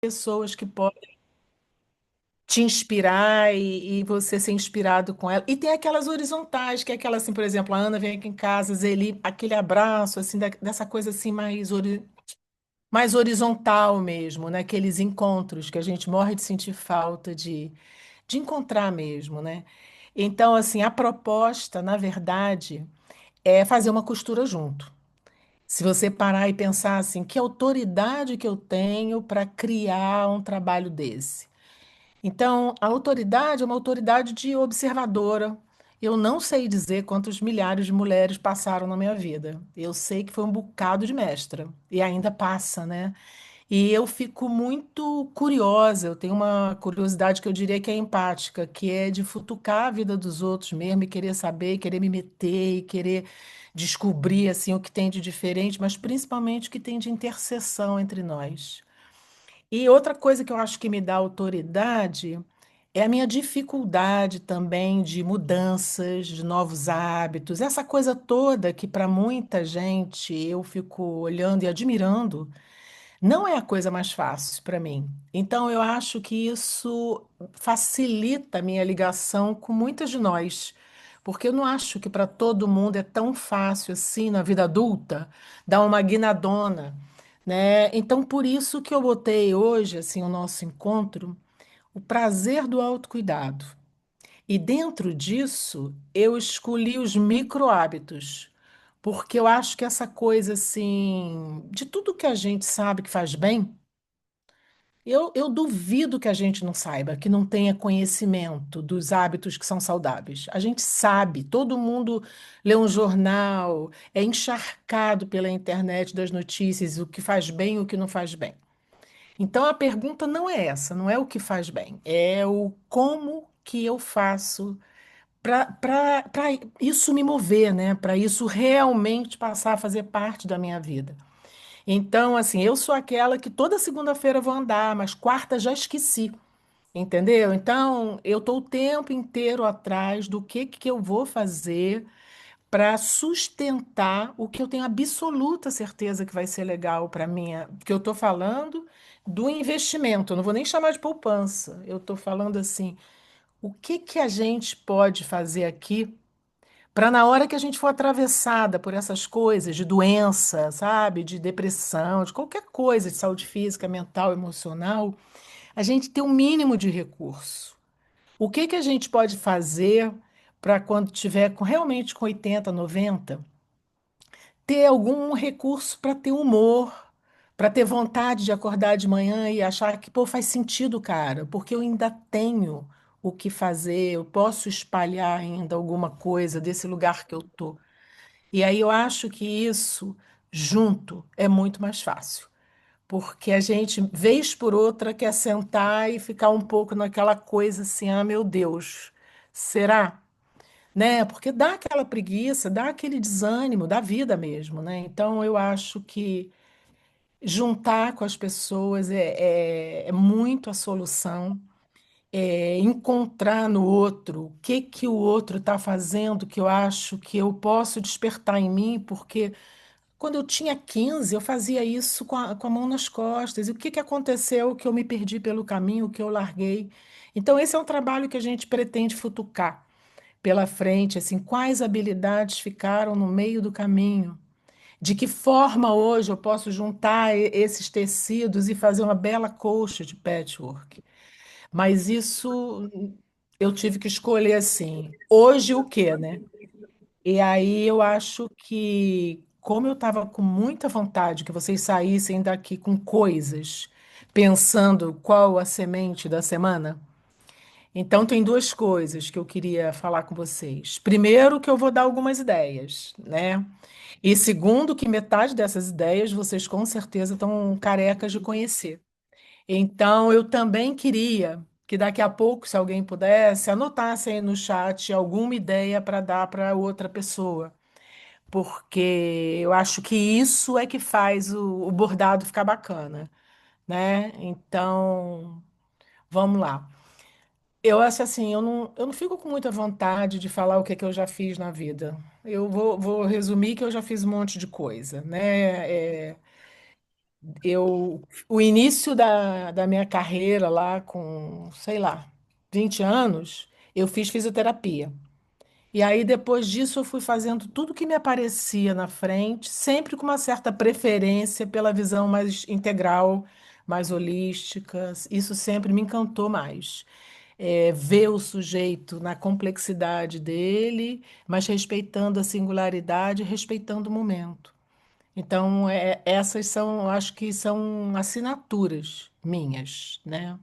pessoas que podem te inspirar e você ser inspirado com ela. E tem aquelas horizontais, que é aquela assim, por exemplo, a Ana vem aqui em casa, Zeli, aquele abraço, assim, dessa coisa assim mais horizontal mesmo, né? Aqueles encontros que a gente morre de sentir falta de encontrar mesmo, né? Então, assim, a proposta, na verdade, é fazer uma costura junto. Se você parar e pensar assim, que autoridade que eu tenho para criar um trabalho desse? Então, a autoridade é uma autoridade de observadora. Eu não sei dizer quantos milhares de mulheres passaram na minha vida. Eu sei que foi um bocado de mestra e ainda passa, né? E eu fico muito curiosa. Eu tenho uma curiosidade que eu diria que é empática, que é de futucar a vida dos outros mesmo e querer saber, querer me meter e querer descobrir assim o que tem de diferente, mas principalmente o que tem de interseção entre nós. E outra coisa que eu acho que me dá autoridade é a minha dificuldade também de mudanças, de novos hábitos, essa coisa toda que para muita gente eu fico olhando e admirando, não é a coisa mais fácil para mim. Então eu acho que isso facilita a minha ligação com muitas de nós, porque eu não acho que para todo mundo é tão fácil assim na vida adulta dar uma guinadona, né? Então por isso que eu botei hoje assim o nosso encontro, o prazer do autocuidado. E dentro disso, eu escolhi os micro hábitos, porque eu acho que essa coisa assim, de tudo que a gente sabe que faz bem, eu duvido que a gente não saiba, que não tenha conhecimento dos hábitos que são saudáveis. A gente sabe, todo mundo lê um jornal, é encharcado pela internet das notícias, o que faz bem e o que não faz bem. Então a pergunta não é essa, não é o que faz bem, é o como que eu faço para isso me mover, né? Para isso realmente passar a fazer parte da minha vida. Então, assim, eu sou aquela que toda segunda-feira eu vou andar, mas quarta já esqueci, entendeu? Então, eu estou o tempo inteiro atrás do que eu vou fazer para sustentar o que eu tenho absoluta certeza que vai ser legal para minha, porque eu estou falando do investimento, eu não vou nem chamar de poupança, eu estou falando assim, o que a gente pode fazer aqui para na hora que a gente for atravessada por essas coisas de doença, sabe, de depressão, de qualquer coisa, de saúde física, mental, emocional, a gente ter um mínimo de recurso. O que a gente pode fazer para quando tiver realmente com 80, 90, ter algum recurso para ter humor, para ter vontade de acordar de manhã e achar que, pô, faz sentido, cara, porque eu ainda tenho o que fazer, eu posso espalhar ainda alguma coisa desse lugar que eu tô. E aí eu acho que isso, junto, é muito mais fácil. Porque a gente, vez por outra, quer sentar e ficar um pouco naquela coisa assim, ah, meu Deus, será? Né? Porque dá aquela preguiça, dá aquele desânimo da vida mesmo, né? Então eu acho que juntar com as pessoas é muito a solução. É encontrar no outro o que que o outro está fazendo que eu acho que eu posso despertar em mim, porque quando eu tinha 15, eu fazia isso com a mão nas costas. E o que que aconteceu que eu me perdi pelo caminho, que eu larguei? Então, esse é um trabalho que a gente pretende futucar pela frente, assim, quais habilidades ficaram no meio do caminho? De que forma hoje eu posso juntar esses tecidos e fazer uma bela colcha de patchwork? Mas isso eu tive que escolher assim, hoje o quê, né? E aí eu acho que, como eu estava com muita vontade que vocês saíssem daqui com coisas, pensando qual a semente da semana, então tem duas coisas que eu queria falar com vocês. Primeiro, que eu vou dar algumas ideias, né? E segundo, que metade dessas ideias vocês com certeza estão carecas de conhecer. Então, eu também queria que daqui a pouco, se alguém pudesse, anotasse aí no chat alguma ideia para dar para outra pessoa, porque eu acho que isso é que faz o bordado ficar bacana, né? Então, vamos lá. Eu acho assim, eu não fico com muita vontade de falar o que é que eu já fiz na vida. Vou resumir que eu já fiz um monte de coisa, né? O início da minha carreira lá com, sei lá, 20 anos, eu fiz fisioterapia. E aí, depois disso, eu fui fazendo tudo que me aparecia na frente, sempre com uma certa preferência pela visão mais integral, mais holística. Isso sempre me encantou mais. Ver o sujeito na complexidade dele, mas respeitando a singularidade, respeitando o momento. Então, essas são, eu acho que são assinaturas minhas, né?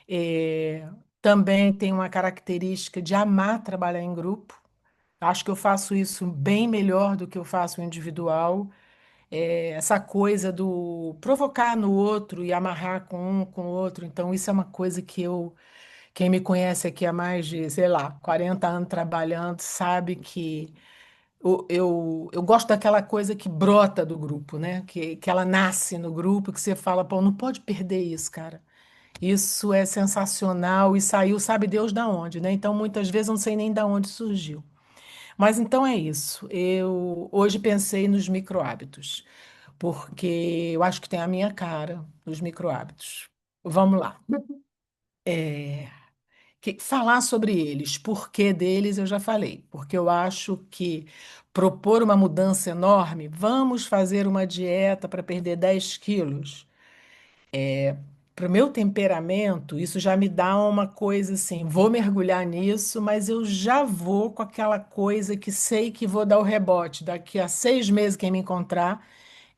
É, também tenho uma característica de amar trabalhar em grupo. Acho que eu faço isso bem melhor do que eu faço individual. Essa coisa do provocar no outro e amarrar com um com o outro. Então, isso é uma coisa que quem me conhece aqui há mais de, sei lá, 40 anos trabalhando, sabe que eu gosto daquela coisa que brota do grupo, né? Que ela nasce no grupo, que você fala, pô, não pode perder isso, cara. Isso é sensacional e saiu, sabe Deus da onde, né? Então, muitas vezes eu não sei nem da onde surgiu. Mas então é isso. Eu hoje pensei nos micro-hábitos, porque eu acho que tem a minha cara, os micro-hábitos. Vamos lá. Falar sobre eles, porquê deles eu já falei, porque eu acho que propor uma mudança enorme, vamos fazer uma dieta para perder 10 quilos. Para o meu temperamento, isso já me dá uma coisa assim, vou mergulhar nisso, mas eu já vou com aquela coisa que sei que vou dar o rebote. Daqui a 6 meses, quem me encontrar,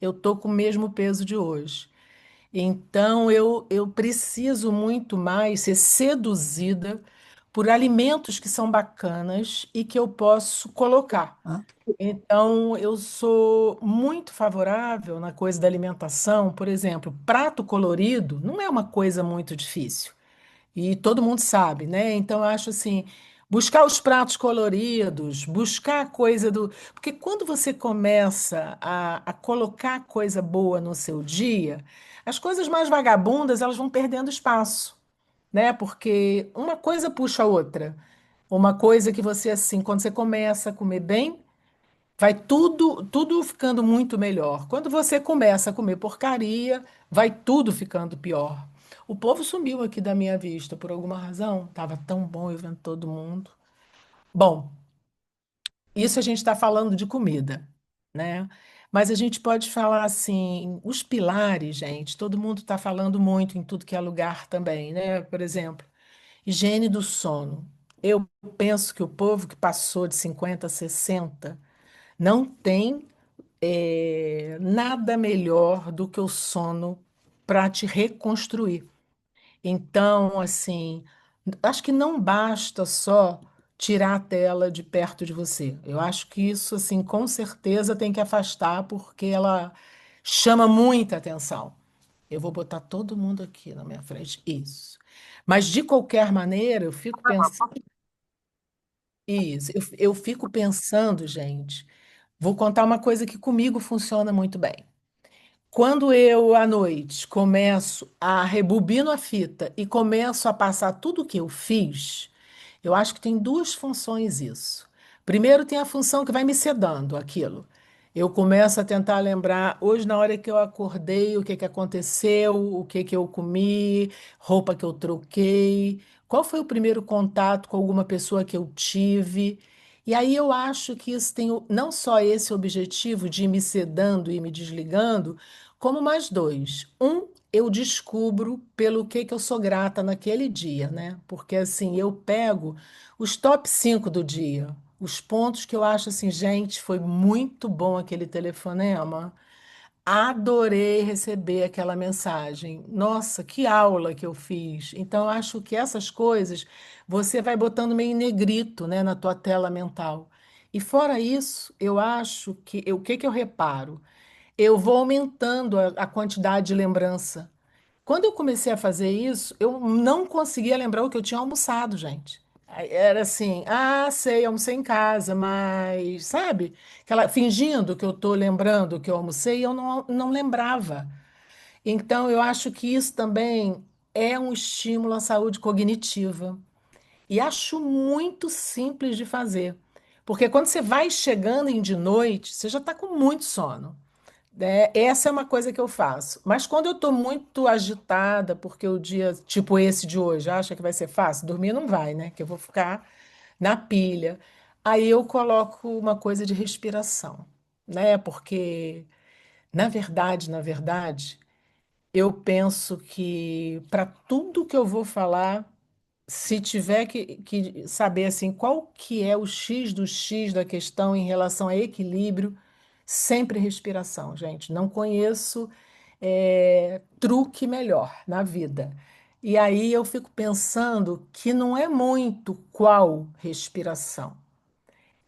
eu tô com o mesmo peso de hoje. Então, eu preciso muito mais ser seduzida por alimentos que são bacanas e que eu posso colocar. Então, eu sou muito favorável na coisa da alimentação. Por exemplo, prato colorido não é uma coisa muito difícil. E todo mundo sabe, né? Então, eu acho assim, buscar os pratos coloridos, buscar a coisa do. Porque quando você começa a colocar coisa boa no seu dia, as coisas mais vagabundas, elas vão perdendo espaço, né? Porque uma coisa puxa a outra. Uma coisa que você, assim, quando você começa a comer bem, vai tudo ficando muito melhor. Quando você começa a comer porcaria, vai tudo ficando pior. O povo sumiu aqui da minha vista por alguma razão. Tava tão bom eu vendo todo mundo. Bom, isso a gente está falando de comida, né? Mas a gente pode falar assim, os pilares, gente, todo mundo está falando muito em tudo que é lugar também, né? Por exemplo, higiene do sono. Eu penso que o povo que passou de 50 a 60 não tem nada melhor do que o sono para te reconstruir. Então, assim, acho que não basta só tirar a tela de perto de você. Eu acho que isso, assim, com certeza tem que afastar, porque ela chama muita atenção. Eu vou botar todo mundo aqui na minha frente. Isso. Mas, de qualquer maneira, eu fico pensando. Isso, eu fico pensando, gente. Vou contar uma coisa que comigo funciona muito bem. Quando eu, à noite, começo a rebobino a fita e começo a passar tudo o que eu fiz, eu acho que tem duas funções isso. Primeiro, tem a função que vai me sedando aquilo. Eu começo a tentar lembrar, hoje, na hora que eu acordei, o que que aconteceu, o que que eu comi, roupa que eu troquei, qual foi o primeiro contato com alguma pessoa que eu tive. E aí eu acho que isso tem não só esse objetivo de ir me sedando e me desligando, como mais dois. Um, eu descubro pelo que eu sou grata naquele dia, né? Porque assim, eu pego os top 5 do dia, os pontos que eu acho assim, gente, foi muito bom aquele telefonema. Adorei receber aquela mensagem. Nossa, que aula que eu fiz. Então, eu acho que essas coisas você vai botando meio em negrito, né, na tua tela mental. E fora isso, eu acho que o que que eu reparo? Eu vou aumentando a quantidade de lembrança. Quando eu comecei a fazer isso, eu não conseguia lembrar o que eu tinha almoçado, gente. Aí era assim, sei, almocei em casa, mas, sabe? Fingindo que eu estou lembrando que eu almocei, eu não lembrava. Então, eu acho que isso também é um estímulo à saúde cognitiva. E acho muito simples de fazer. Porque quando você vai chegando em de noite, você já está com muito sono. Essa é uma coisa que eu faço. Mas quando eu estou muito agitada, porque o dia, tipo esse de hoje, acha que vai ser fácil? Dormir não vai, né? Que eu vou ficar na pilha. Aí eu coloco uma coisa de respiração, né? Porque, na verdade, eu penso que para tudo que eu vou falar, se tiver que saber assim, qual que é o X do X da questão em relação a equilíbrio, sempre respiração, gente. Não conheço truque melhor na vida. E aí eu fico pensando que não é muito qual respiração,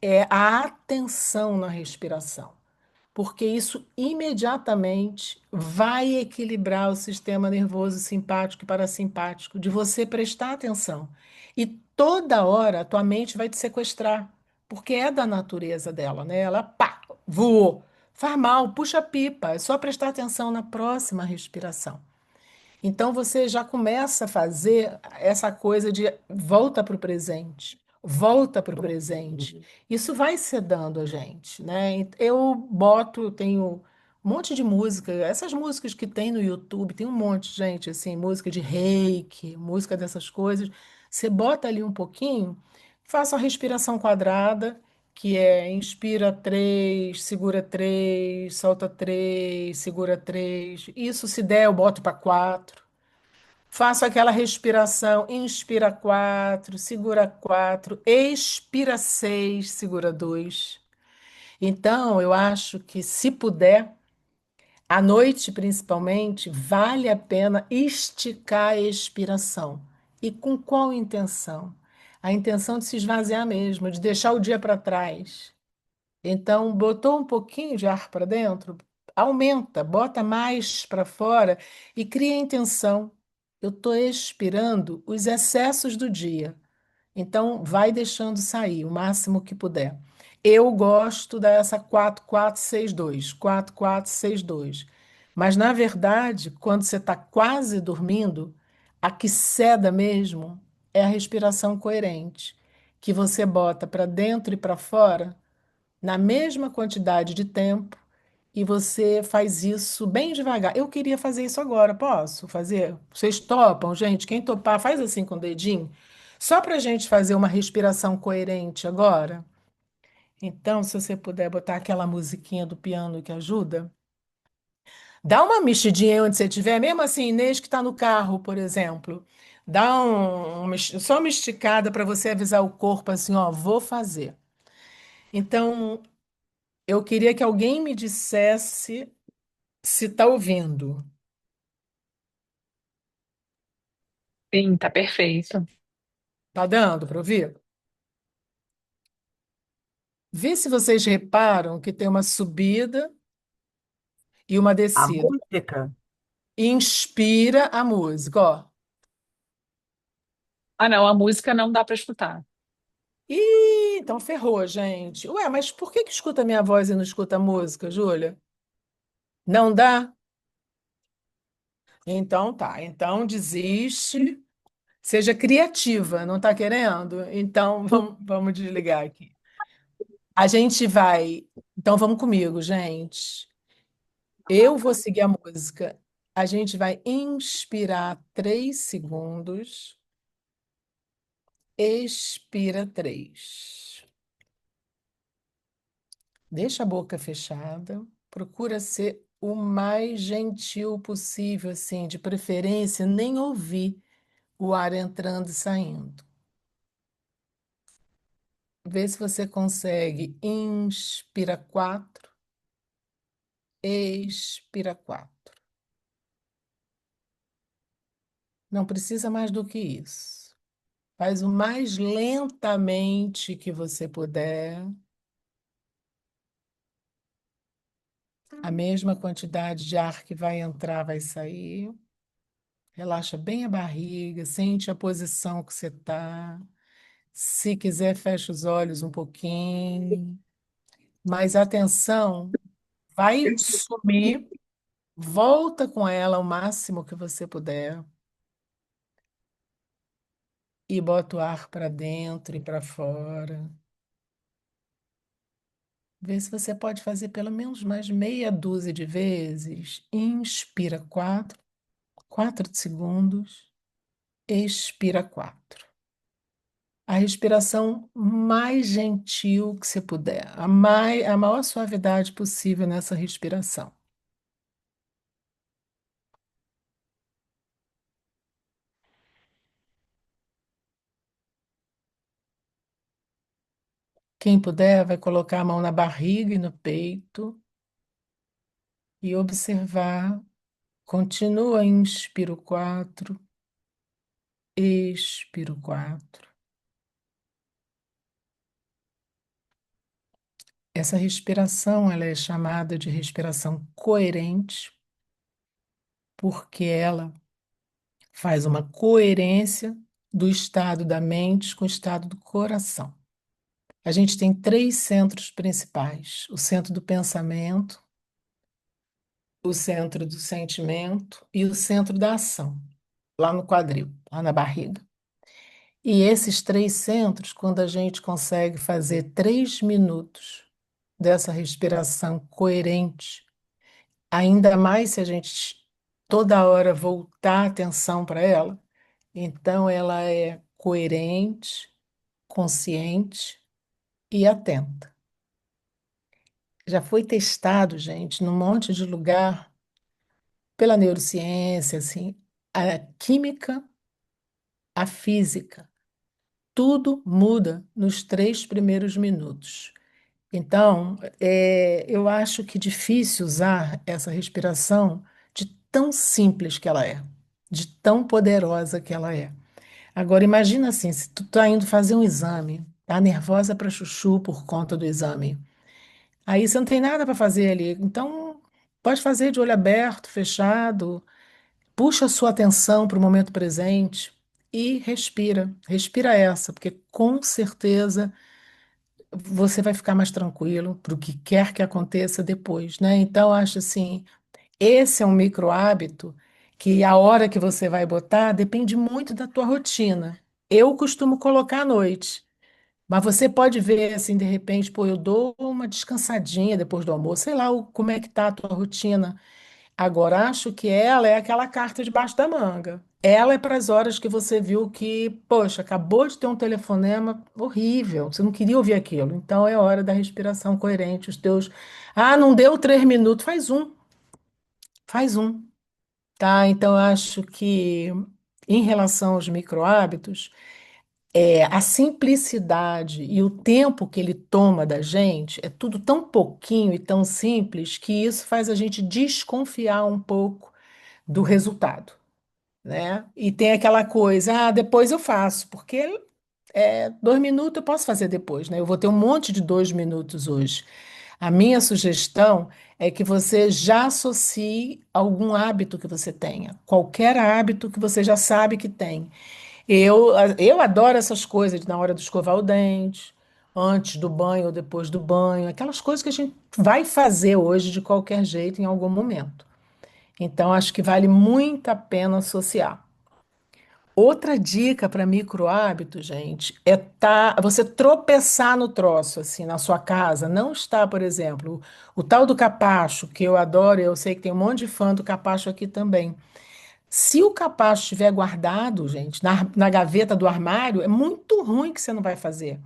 é a atenção na respiração, porque isso imediatamente vai equilibrar o sistema nervoso simpático e parasimpático, de você prestar atenção. E toda hora a tua mente vai te sequestrar, porque é da natureza dela, né? Ela, pá, voou. Faz mal, puxa a pipa, é só prestar atenção na próxima respiração. Então você já começa a fazer essa coisa de volta para o presente, volta para o presente. Isso vai sedando a gente, né? Eu boto, eu tenho um monte de música, essas músicas que tem no YouTube, tem um monte, gente, assim, música de reiki, música dessas coisas. Você bota ali um pouquinho, faça a respiração quadrada, que é inspira três, segura três, solta três, segura três. Isso, se der, eu boto para quatro. Faço aquela respiração, inspira quatro, segura quatro, expira seis, segura dois. Então, eu acho que, se puder, à noite principalmente, vale a pena esticar a expiração. E com qual intenção? A intenção de se esvaziar mesmo, de deixar o dia para trás. Então, botou um pouquinho de ar para dentro, aumenta, bota mais para fora e cria a intenção. Eu estou expirando os excessos do dia. Então, vai deixando sair o máximo que puder. Eu gosto dessa 4462, 4462. Mas, na verdade, quando você está quase dormindo, a que ceda mesmo é a respiração coerente, que você bota para dentro e para fora na mesma quantidade de tempo e você faz isso bem devagar. Eu queria fazer isso agora, posso fazer? Vocês topam, gente? Quem topar, faz assim com o dedinho, só para a gente fazer uma respiração coerente agora. Então, se você puder botar aquela musiquinha do piano que ajuda, dá uma mexidinha aí onde você estiver, mesmo assim, Inês que está no carro, por exemplo. Dá só uma esticada para você avisar o corpo assim, ó, vou fazer. Então, eu queria que alguém me dissesse se está ouvindo. Sim, tá perfeito. Tá dando para ouvir? Vê se vocês reparam que tem uma subida e uma A descida. música, Inspira a música, ó. Ah, não, a música não dá para escutar. Ih, então ferrou, gente. Ué, mas por que que escuta a minha voz e não escuta a música, Júlia? Não dá? Então tá. Então desiste. Seja criativa, não tá querendo? Então vamos desligar aqui. A gente vai. Então vamos comigo, gente. Eu vou seguir a música. A gente vai inspirar 3 segundos, expira 3. Deixa a boca fechada. Procura ser o mais gentil possível, assim, de preferência, nem ouvir o ar entrando e saindo. Vê se você consegue. Inspira 4, expira 4. Não precisa mais do que isso. Faz o mais lentamente que você puder. A mesma quantidade de ar que vai entrar vai sair. Relaxa bem a barriga, sente a posição que você está. Se quiser, fecha os olhos um pouquinho. Mas atenção, vai sumir, volta com ela o máximo que você puder e bota o ar para dentro e para fora. Vê se você pode fazer pelo menos mais meia dúzia de vezes. Inspira 4 segundos. Expira 4. A respiração mais gentil que você puder, a maior suavidade possível nessa respiração. Quem puder, vai colocar a mão na barriga e no peito e observar. Continua, inspiro 4, expiro 4. Essa respiração, ela é chamada de respiração coerente, porque ela faz uma coerência do estado da mente com o estado do coração. A gente tem três centros principais: o centro do pensamento, o centro do sentimento e o centro da ação, lá no quadril, lá na barriga. E esses três centros, quando a gente consegue fazer 3 minutos dessa respiração coerente, ainda mais se a gente toda hora voltar a atenção para ela, então ela é coerente, consciente e atenta. Já foi testado, gente, num monte de lugar, pela neurociência, assim, a química, a física, tudo muda nos 3 primeiros minutos. Então, eu acho que difícil usar essa respiração de tão simples que ela é, de tão poderosa que ela é. Agora, imagina assim, se tu tá indo fazer um exame, tá nervosa para chuchu por conta do exame. Aí você não tem nada para fazer ali. Então, pode fazer de olho aberto, fechado, puxa a sua atenção para o momento presente e respira. Respira essa, porque com certeza você vai ficar mais tranquilo para o que quer que aconteça depois, né? Então, acho assim, esse é um micro hábito que a hora que você vai botar depende muito da tua rotina. Eu costumo colocar à noite. Mas você pode ver assim, de repente, pô, eu dou uma descansadinha depois do almoço, sei lá como é que tá a tua rotina. Agora, acho que ela é aquela carta debaixo da manga. Ela é para as horas que você viu que, poxa, acabou de ter um telefonema horrível, você não queria ouvir aquilo. Então é hora da respiração coerente, os teus. Ah, não deu 3 minutos, faz um, tá? Então, eu acho que em relação aos micro hábitos, a simplicidade e o tempo que ele toma da gente é tudo tão pouquinho e tão simples que isso faz a gente desconfiar um pouco do resultado, né? E tem aquela coisa, ah, depois eu faço, porque 2 minutos eu posso fazer depois, né? Eu vou ter um monte de 2 minutos hoje. A minha sugestão é que você já associe algum hábito que você tenha, qualquer hábito que você já sabe que tem. Eu adoro essas coisas de na hora de escovar o dente, antes do banho ou depois do banho, aquelas coisas que a gente vai fazer hoje de qualquer jeito em algum momento. Então, acho que vale muito a pena associar. Outra dica para micro hábito, gente, é você tropeçar no troço, assim, na sua casa. Não está, por exemplo, o tal do capacho, que eu adoro, eu sei que tem um monte de fã do capacho aqui também. Se o capacho estiver guardado, gente, na gaveta do armário, é muito ruim que você não vai fazer,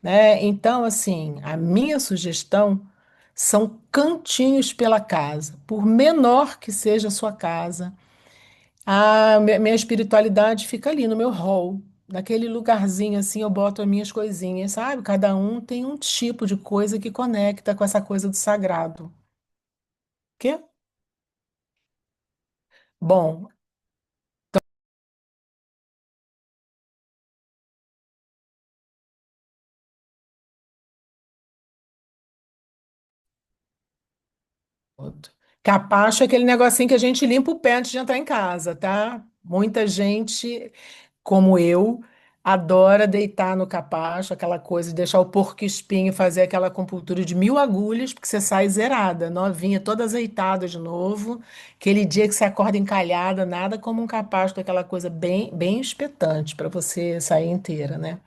né? Então, assim, a minha sugestão são cantinhos pela casa, por menor que seja a sua casa. Minha espiritualidade fica ali no meu hall. Naquele lugarzinho assim, eu boto as minhas coisinhas, sabe? Cada um tem um tipo de coisa que conecta com essa coisa do sagrado. Quê? Bom, outro. Capacho é aquele negocinho que a gente limpa o pé antes de entrar em casa, tá? Muita gente, como eu, adora deitar no capacho, aquela coisa de deixar o porco-espinho fazer aquela acupuntura de 1.000 agulhas, porque você sai zerada, novinha, toda azeitada de novo. Aquele dia que você acorda encalhada, nada como um capacho, daquela coisa bem, bem espetante para você sair inteira, né?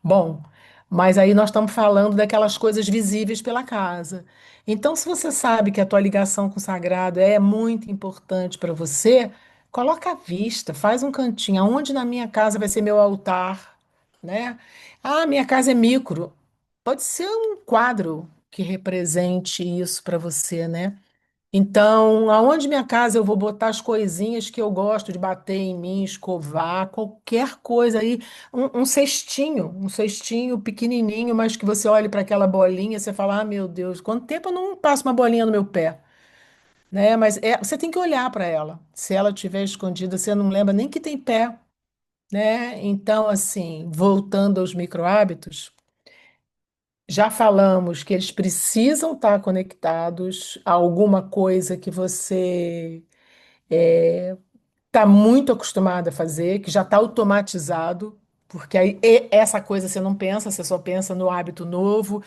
Bom. Mas aí nós estamos falando daquelas coisas visíveis pela casa. Então, se você sabe que a tua ligação com o sagrado é muito importante para você, coloca à vista, faz um cantinho. Aonde na minha casa vai ser meu altar, né? Ah, minha casa é micro. Pode ser um quadro que represente isso para você, né? Então, aonde minha casa eu vou botar as coisinhas que eu gosto de bater em mim, escovar, qualquer coisa aí, um cestinho pequenininho, mas que você olhe para aquela bolinha, você fala, ah, meu Deus, quanto tempo eu não passo uma bolinha no meu pé, né? Mas você tem que olhar para ela. Se ela estiver escondida, você não lembra nem que tem pé, né? Então, assim, voltando aos micro hábitos, já falamos que eles precisam estar conectados a alguma coisa que você está muito acostumado a fazer, que já está automatizado, porque aí essa coisa você não pensa, você só pensa no hábito novo.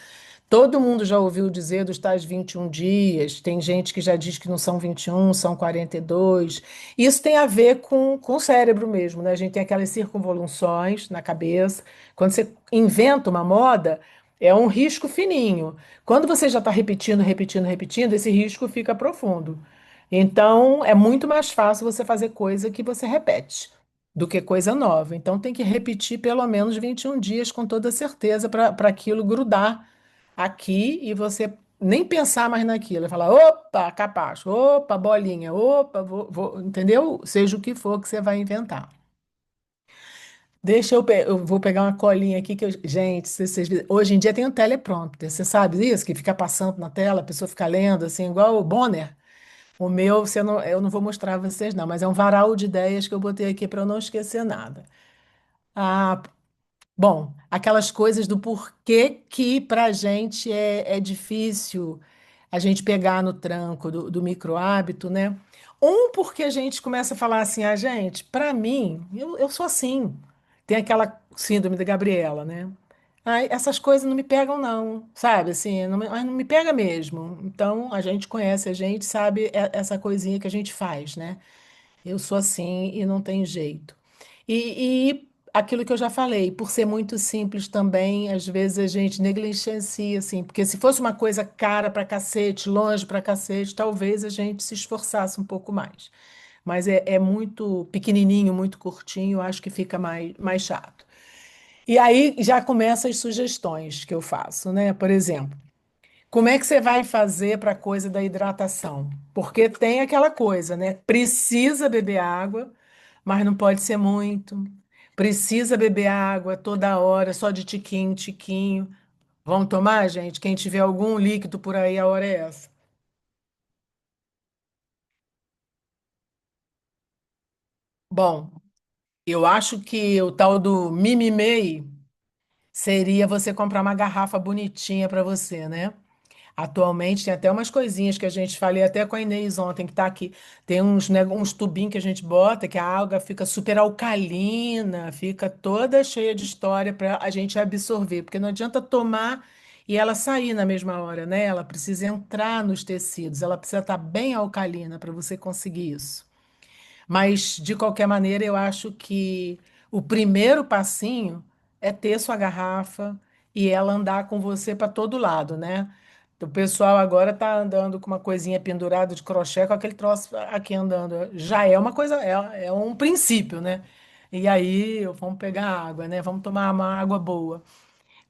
Todo mundo já ouviu dizer dos tais 21 dias, tem gente que já diz que não são 21, são 42. Isso tem a ver com o cérebro mesmo, né? A gente tem aquelas circunvoluções na cabeça. Quando você inventa uma moda, é um risco fininho. Quando você já está repetindo, repetindo, repetindo, esse risco fica profundo. Então, é muito mais fácil você fazer coisa que você repete do que coisa nova. Então, tem que repetir pelo menos 21 dias com toda certeza para aquilo grudar aqui e você nem pensar mais naquilo. Falar, opa, capacho, opa, bolinha, opa, entendeu? Seja o que for que você vai inventar. Deixa eu vou pegar uma colinha aqui que gente, se vocês, hoje em dia tem um teleprompter, você sabe isso? Que fica passando na tela, a pessoa fica lendo assim, igual o Bonner. O meu, você não, eu não vou mostrar a vocês, não, mas é um varal de ideias que eu botei aqui para eu não esquecer nada. Ah, bom, aquelas coisas do porquê que para a gente é difícil a gente pegar no tranco do micro hábito, né? Porque a gente começa a falar assim, ah, gente, para mim, eu sou assim. Tem aquela síndrome da Gabriela, né? Ai, essas coisas não me pegam, não, sabe? Assim, não me pega mesmo. Então, a gente conhece, a gente sabe essa coisinha que a gente faz, né? Eu sou assim e não tem jeito. E aquilo que eu já falei, por ser muito simples também, às vezes a gente negligencia, assim, porque se fosse uma coisa cara pra cacete, longe pra cacete, talvez a gente se esforçasse um pouco mais. Mas é muito pequenininho, muito curtinho, eu acho que fica mais chato. E aí já começam as sugestões que eu faço, né? Por exemplo, como é que você vai fazer para a coisa da hidratação? Porque tem aquela coisa, né? Precisa beber água, mas não pode ser muito. Precisa beber água toda hora, só de tiquinho, em tiquinho. Vamos tomar, gente? Quem tiver algum líquido por aí, a hora é essa. Bom, eu acho que o tal do mimimei seria você comprar uma garrafa bonitinha para você, né? Atualmente tem até umas coisinhas que a gente falei até com a Inês ontem, que tá aqui. Tem uns, né, uns tubinhos que a gente bota, que a água fica super alcalina, fica toda cheia de história para a gente absorver. Porque não adianta tomar e ela sair na mesma hora, né? Ela precisa entrar nos tecidos, ela precisa estar bem alcalina para você conseguir isso. Mas, de qualquer maneira, eu acho que o primeiro passinho é ter sua garrafa e ela andar com você para todo lado, né? O pessoal agora está andando com uma coisinha pendurada de crochê, com aquele troço aqui andando. Já é uma coisa, é um princípio, né? E aí, vamos pegar água, né? Vamos tomar uma água boa.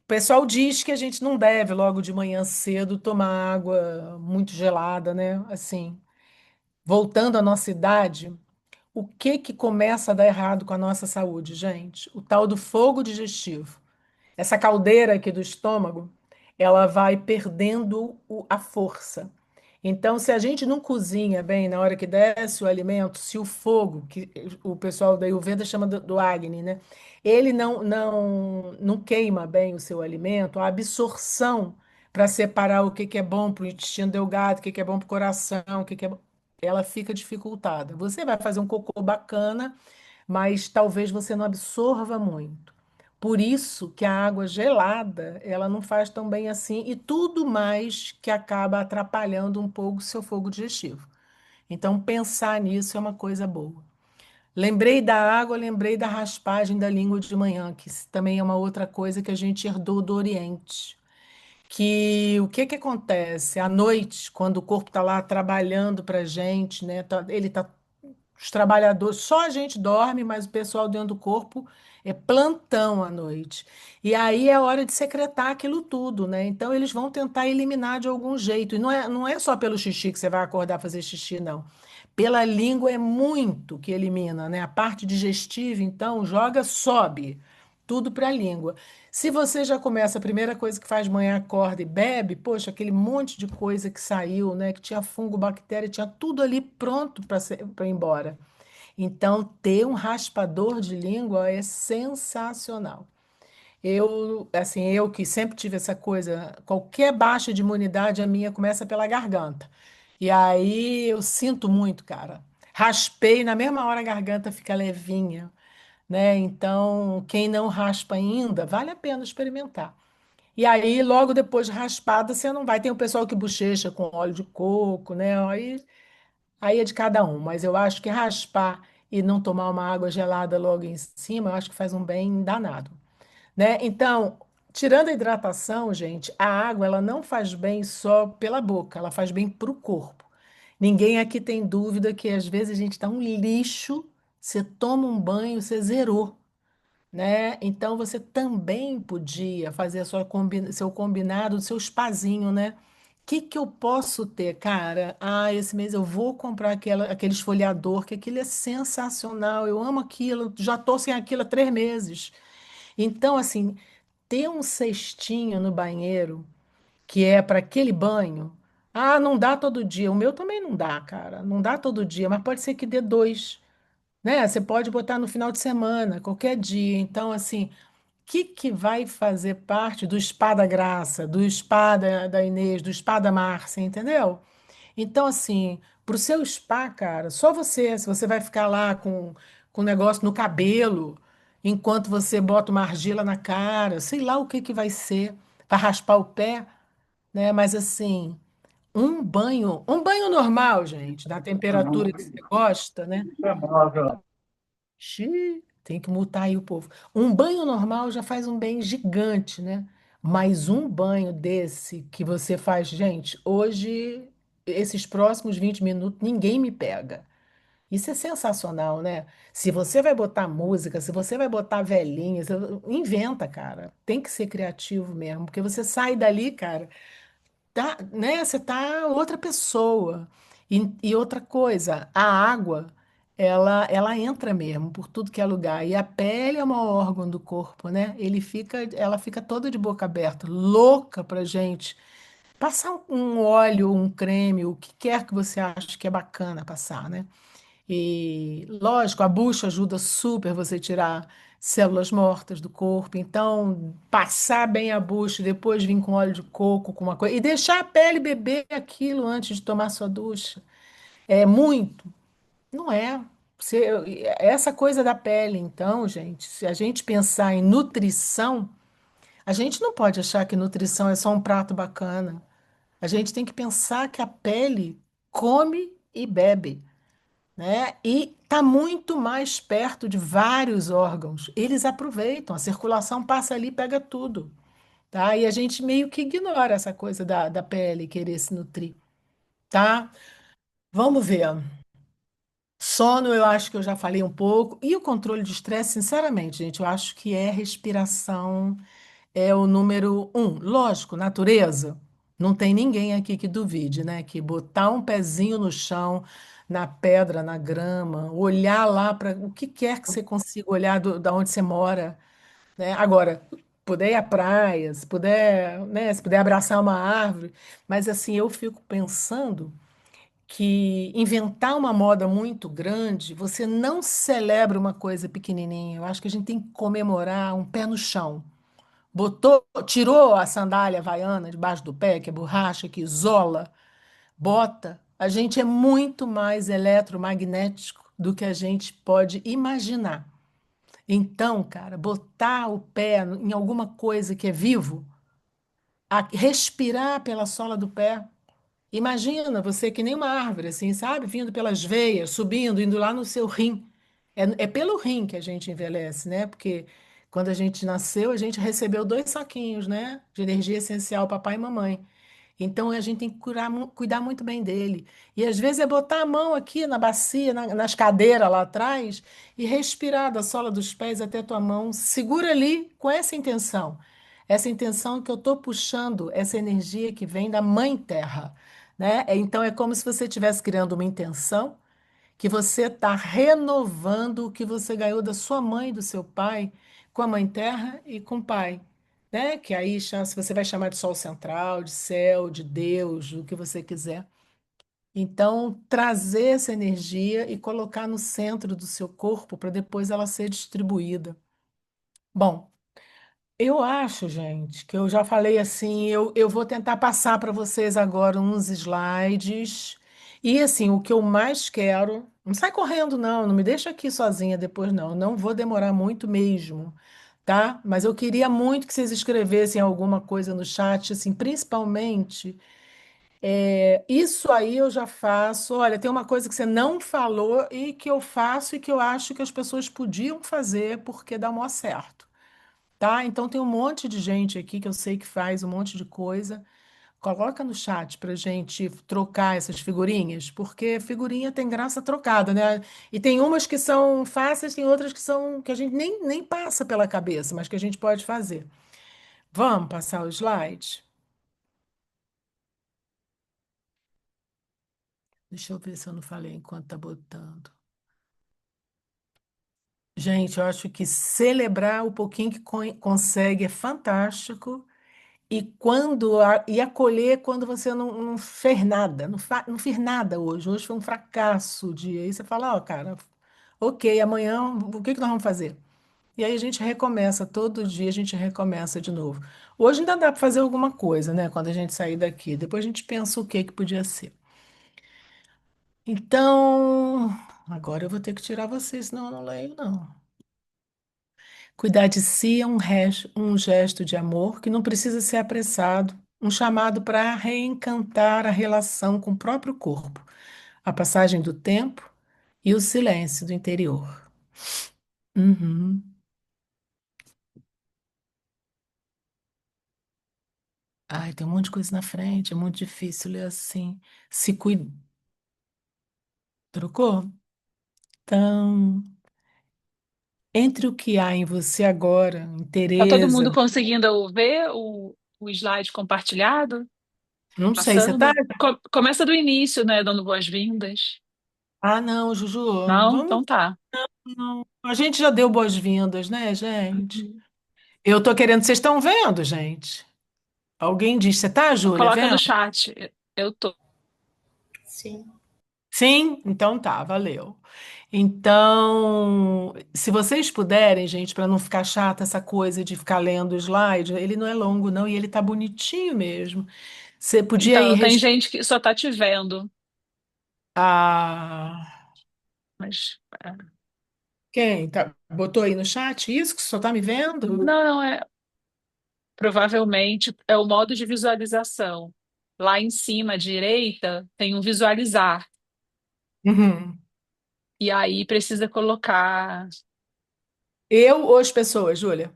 O pessoal diz que a gente não deve, logo de manhã cedo, tomar água muito gelada, né? Assim, voltando à nossa idade. O que que começa a dar errado com a nossa saúde, gente? O tal do fogo digestivo. Essa caldeira aqui do estômago, ela vai perdendo a força. Então, se a gente não cozinha bem na hora que desce o alimento, se o fogo, que o pessoal da Ayurveda chama do Agni, né? Ele não queima bem o seu alimento, a absorção para separar o que que é bom para o intestino delgado, o que que é bom para o coração, o que que é ela fica dificultada. Você vai fazer um cocô bacana, mas talvez você não absorva muito. Por isso que a água gelada, ela não faz tão bem assim e tudo mais que acaba atrapalhando um pouco o seu fogo digestivo. Então, pensar nisso é uma coisa boa. Lembrei da água, lembrei da raspagem da língua de manhã, que também é uma outra coisa que a gente herdou do Oriente. Que o que que acontece? À noite, quando o corpo está lá trabalhando para a gente, né? Ele tá, os trabalhadores, só a gente dorme, mas o pessoal dentro do corpo é plantão à noite. E aí é hora de secretar aquilo tudo, né? Então eles vão tentar eliminar de algum jeito. E não é só pelo xixi que você vai acordar fazer xixi, não. Pela língua é muito que elimina, né? A parte digestiva, então, joga, sobe tudo para a língua. Se você já começa, a primeira coisa que faz de manhã, acorda e bebe, poxa, aquele monte de coisa que saiu, né? Que tinha fungo, bactéria, tinha tudo ali pronto para ir embora. Então, ter um raspador de língua é sensacional. Eu que sempre tive essa coisa, qualquer baixa de imunidade, a minha começa pela garganta. E aí eu sinto muito, cara. Raspei, na mesma hora a garganta fica levinha, né? Então, quem não raspa ainda, vale a pena experimentar. E aí, logo depois de raspada, você não vai. Tem o pessoal que bochecha com óleo de coco, né? Aí é de cada um, mas eu acho que raspar e não tomar uma água gelada logo em cima, eu acho que faz um bem danado, né? Então, tirando a hidratação, gente, a água ela não faz bem só pela boca, ela faz bem para o corpo. Ninguém aqui tem dúvida que às vezes a gente está um lixo, você toma um banho, você zerou, né? Então você também podia fazer a seu combinado, seu spazinho, né? O que que eu posso ter, cara? Ah, esse mês eu vou comprar aquele esfoliador, que aquilo é sensacional. Eu amo aquilo, já tô sem aquilo há 3 meses. Então, assim, ter um cestinho no banheiro que é para aquele banho. Ah, não dá todo dia. O meu também não dá, cara. Não dá todo dia, mas pode ser que dê dois, né? Você pode botar no final de semana, qualquer dia. Então, assim, o que que vai fazer parte do spa da Graça, do spa da Inês, do spa da Márcia, entendeu? Então, assim, pro seu spa, cara, só você, se você vai ficar lá com negócio no cabelo, enquanto você bota uma argila na cara, sei lá o que que vai ser, para raspar o pé, né? Mas assim, um banho normal, gente, da temperatura que você gosta, né? Xiii, tem que multar aí o povo. Um banho normal já faz um bem gigante, né? Mas um banho desse que você faz, gente, hoje, esses próximos 20 minutos, ninguém me pega. Isso é sensacional, né? Se você vai botar música, se você vai botar velhinhas, inventa, cara. Tem que ser criativo mesmo, porque você sai dali, cara. Tá, né? Você tá outra pessoa. E outra coisa, a água, ela entra mesmo por tudo que é lugar. E a pele é um órgão do corpo, né? Ela fica toda de boca aberta, louca pra gente passar um óleo, um creme, o que quer que você ache que é bacana passar, né? E, lógico, a bucha ajuda super você tirar células mortas do corpo. Então, passar bem a bucha, e depois vir com óleo de coco, com uma coisa, e deixar a pele beber aquilo antes de tomar sua ducha. É muito? Não é. Essa coisa da pele, então, gente, se a gente pensar em nutrição, a gente não pode achar que nutrição é só um prato bacana. A gente tem que pensar que a pele come e bebe, né? E está muito mais perto de vários órgãos. Eles aproveitam, a circulação passa ali e pega tudo, tá? E a gente meio que ignora essa coisa da pele querer se nutrir, tá? Vamos ver. Sono, eu acho que eu já falei um pouco. E o controle de estresse, sinceramente, gente, eu acho que é respiração. É o número um. Lógico, natureza. Não tem ninguém aqui que duvide, né? Que botar um pezinho no chão, na pedra, na grama, olhar lá para o que quer que você consiga olhar da onde você mora, né? Agora, puder ir à praia, se puder, né? Se puder abraçar uma árvore, mas assim, eu fico pensando que inventar uma moda muito grande, você não celebra uma coisa pequenininha. Eu acho que a gente tem que comemorar um pé no chão. Botou, tirou a sandália havaiana debaixo do pé, que é borracha, que isola, bota. A gente é muito mais eletromagnético do que a gente pode imaginar. Então, cara, botar o pé em alguma coisa que é vivo, respirar pela sola do pé. Imagina você que nem uma árvore, assim, sabe? Vindo pelas veias, subindo, indo lá no seu rim. É pelo rim que a gente envelhece, né? Porque quando a gente nasceu, a gente recebeu dois saquinhos, né? De energia essencial, papai e mamãe. Então a gente tem que cuidar muito bem dele. E às vezes é botar a mão aqui na bacia, nas cadeiras lá atrás e respirar da sola dos pés até a tua mão. Segura ali com essa intenção. Essa intenção que eu estou puxando, essa energia que vem da Mãe Terra, né? Então é como se você estivesse criando uma intenção que você está renovando o que você ganhou da sua mãe e do seu pai com a Mãe Terra e com o Pai, né? Que aí se você vai chamar de Sol Central, de céu, de Deus, o que você quiser. Então, trazer essa energia e colocar no centro do seu corpo para depois ela ser distribuída. Bom, eu acho, gente, que eu já falei assim, eu vou tentar passar para vocês agora uns slides. E assim, o que eu mais quero, não sai correndo não, não me deixa aqui sozinha depois não, não vou demorar muito mesmo, tá? Mas eu queria muito que vocês escrevessem alguma coisa no chat, assim, principalmente, isso aí eu já faço. Olha, tem uma coisa que você não falou e que eu faço e que eu acho que as pessoas podiam fazer porque dá o maior certo. Tá? Então tem um monte de gente aqui que eu sei que faz um monte de coisa. Coloca no chat para gente trocar essas figurinhas, porque figurinha tem graça trocada, né? E tem umas que são fáceis, tem outras que são que a gente nem passa pela cabeça, mas que a gente pode fazer. Vamos passar o slide? Deixa eu ver se eu não falei enquanto tá botando. Gente, eu acho que celebrar o pouquinho que consegue é fantástico. E acolher quando você não fez nada, não fiz nada hoje. Hoje foi um fracasso o dia. Aí você fala, ó, cara, ok, amanhã o que que nós vamos fazer? E aí a gente recomeça, todo dia a gente recomeça de novo. Hoje ainda dá para fazer alguma coisa, né? Quando a gente sair daqui. Depois a gente pensa o que que podia ser. Então, agora eu vou ter que tirar vocês, senão eu não leio, não. Cuidar de si é um gesto de amor que não precisa ser apressado, um chamado para reencantar a relação com o próprio corpo, a passagem do tempo e o silêncio do interior. Uhum. Ai, tem um monte de coisa na frente, é muito difícil ler assim. Se cuida. Trocou? Então, entre o que há em você agora, em Tá todo mundo Tereza, conseguindo ver o slide compartilhado? não sei, você tá? Passando? Começa do início, né? Dando boas-vindas. Ah, não, Juju, Não? vamos. Então tá. Não. A gente já deu boas-vindas, né, gente? Uhum. Eu tô querendo, vocês estão vendo, gente? Alguém diz, você tá, Júlia, Coloca no vendo? chat. Eu tô. Sim. Sim? Então tá, valeu. Então, se vocês puderem, gente, para não ficar chata essa coisa de ficar lendo o slide, ele não é longo, não, e ele tá bonitinho mesmo. Você podia ir Então, tem gente que só tá te vendo, a mas quem tá, botou aí no chat isso que só tá me vendo? não, provavelmente é o modo de visualização. Lá em cima, à direita, tem um visualizar. Uhum. E aí precisa colocar. Eu ou as pessoas, Júlia?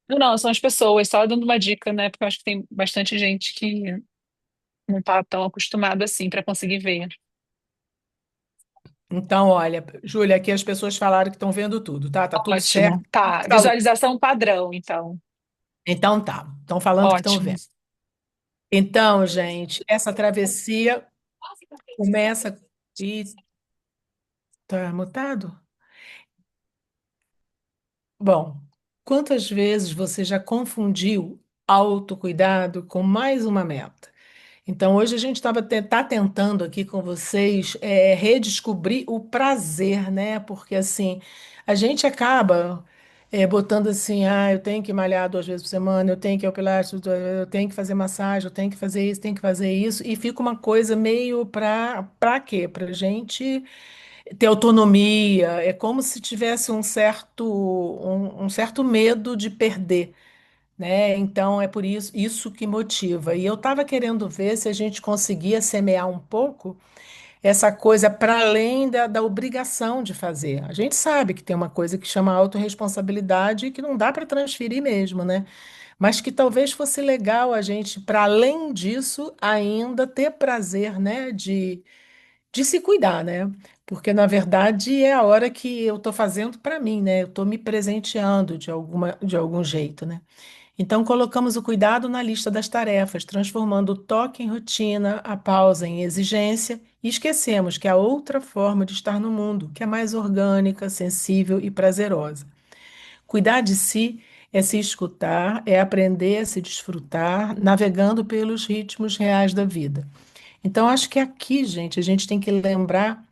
Não, não, são as pessoas, só dando uma dica, né? Porque eu acho que tem bastante gente que não tá tão acostumada assim para conseguir ver. Então, olha, Júlia, aqui as pessoas falaram que estão vendo tudo, tá? Tá tudo certo. Ótimo. Tá. Visualização padrão, então. Então tá, estão falando que estão Ótimo. vendo. Então, gente, essa travessia começa. E tá mutado? Bom, quantas vezes você já confundiu autocuidado com mais uma meta? Então, hoje a gente tá tentando aqui com vocês redescobrir o prazer, né? Porque assim, a gente acaba botando assim, ah, eu tenho que malhar 2 vezes por semana, eu tenho que ir ao Pilates, eu tenho que fazer massagem, eu tenho que fazer isso, tenho que fazer isso, e fica uma coisa meio para quê? Para gente ter autonomia, é como se tivesse um certo medo de perder, né? Então é por isso que motiva. E eu estava querendo ver se a gente conseguia semear um pouco essa coisa para além da obrigação de fazer. A gente sabe que tem uma coisa que chama autorresponsabilidade e que não dá para transferir mesmo, né? Mas que talvez fosse legal a gente, para além disso, ainda ter prazer, né, de se cuidar, né? Porque, na verdade, é a hora que eu estou fazendo para mim, né? Eu estou me presenteando de algum jeito, né? Então, colocamos o cuidado na lista das tarefas, transformando o toque em rotina, a pausa em exigência, e esquecemos que há outra forma de estar no mundo, que é mais orgânica, sensível e prazerosa. Cuidar de si é se escutar, é aprender a se desfrutar, navegando pelos ritmos reais da vida. Então, acho que aqui, gente, a gente tem que lembrar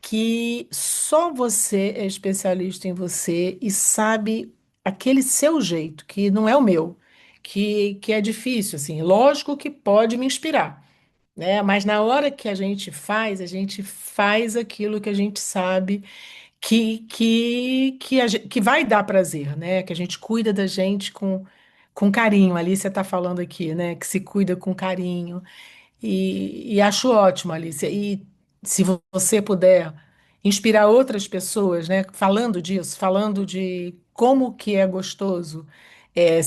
que só você é especialista em você e sabe aquele seu jeito, que não é o meu, que é difícil, assim. Lógico que pode me inspirar, né? Mas na hora que a gente faz aquilo que a gente sabe que vai dar prazer, né? Que a gente cuida da gente com carinho. Ali você está falando aqui, né? Que se cuida com carinho. E acho ótimo, Alice. E se você puder inspirar outras pessoas, né, falando disso, falando de como que é gostoso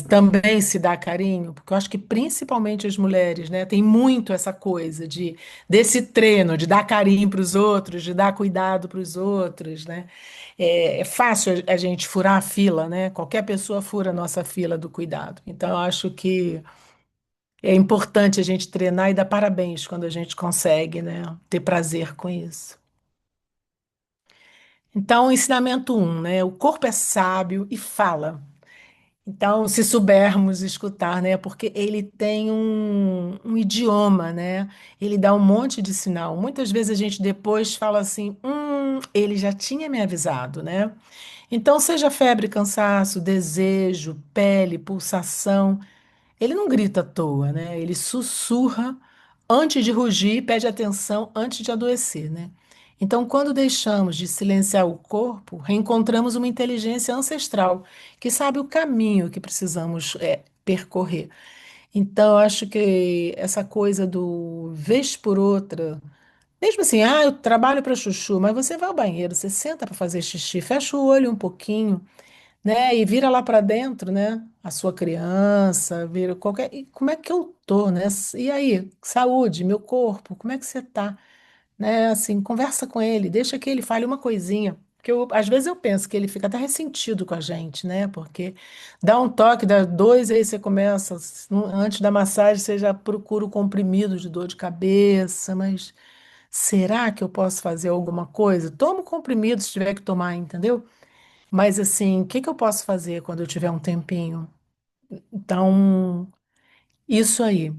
também se dar carinho, porque eu acho que principalmente as mulheres, né, tem muito essa coisa desse treino, de dar carinho para os outros, de dar cuidado para os outros, né? É fácil a gente furar a fila, né? Qualquer pessoa fura a nossa fila do cuidado. Então, eu acho que é importante a gente treinar e dar parabéns quando a gente consegue, né? Ter prazer com isso. Então, ensinamento um, né? O corpo é sábio e fala. Então, se soubermos escutar, né? Porque ele tem um idioma, né? Ele dá um monte de sinal. Muitas vezes a gente depois fala assim, ele já tinha me avisado, né? Então, seja febre, cansaço, desejo, pele, pulsação. Ele não grita à toa, né? Ele sussurra antes de rugir, pede atenção antes de adoecer, né? Então, quando deixamos de silenciar o corpo, reencontramos uma inteligência ancestral que sabe o caminho que precisamos percorrer. Então, eu acho que essa coisa do vez por outra, mesmo assim, eu trabalho para chuchu, mas você vai ao banheiro, você senta para fazer xixi, fecha o olho um pouquinho, né? E vira lá para dentro, né? A sua criança, vira qualquer. E como é que eu tô, né? E aí, saúde, meu corpo, como é que você tá? Né? Assim, conversa com ele, deixa que ele fale uma coisinha. Porque às vezes eu penso que ele fica até ressentido com a gente, né? Porque dá um toque, dá dois, aí você começa, antes da massagem, você já procura o comprimido de dor de cabeça, mas será que eu posso fazer alguma coisa? Toma o comprimido se tiver que tomar, entendeu? Mas assim, o que que eu posso fazer quando eu tiver um tempinho? Então, isso aí.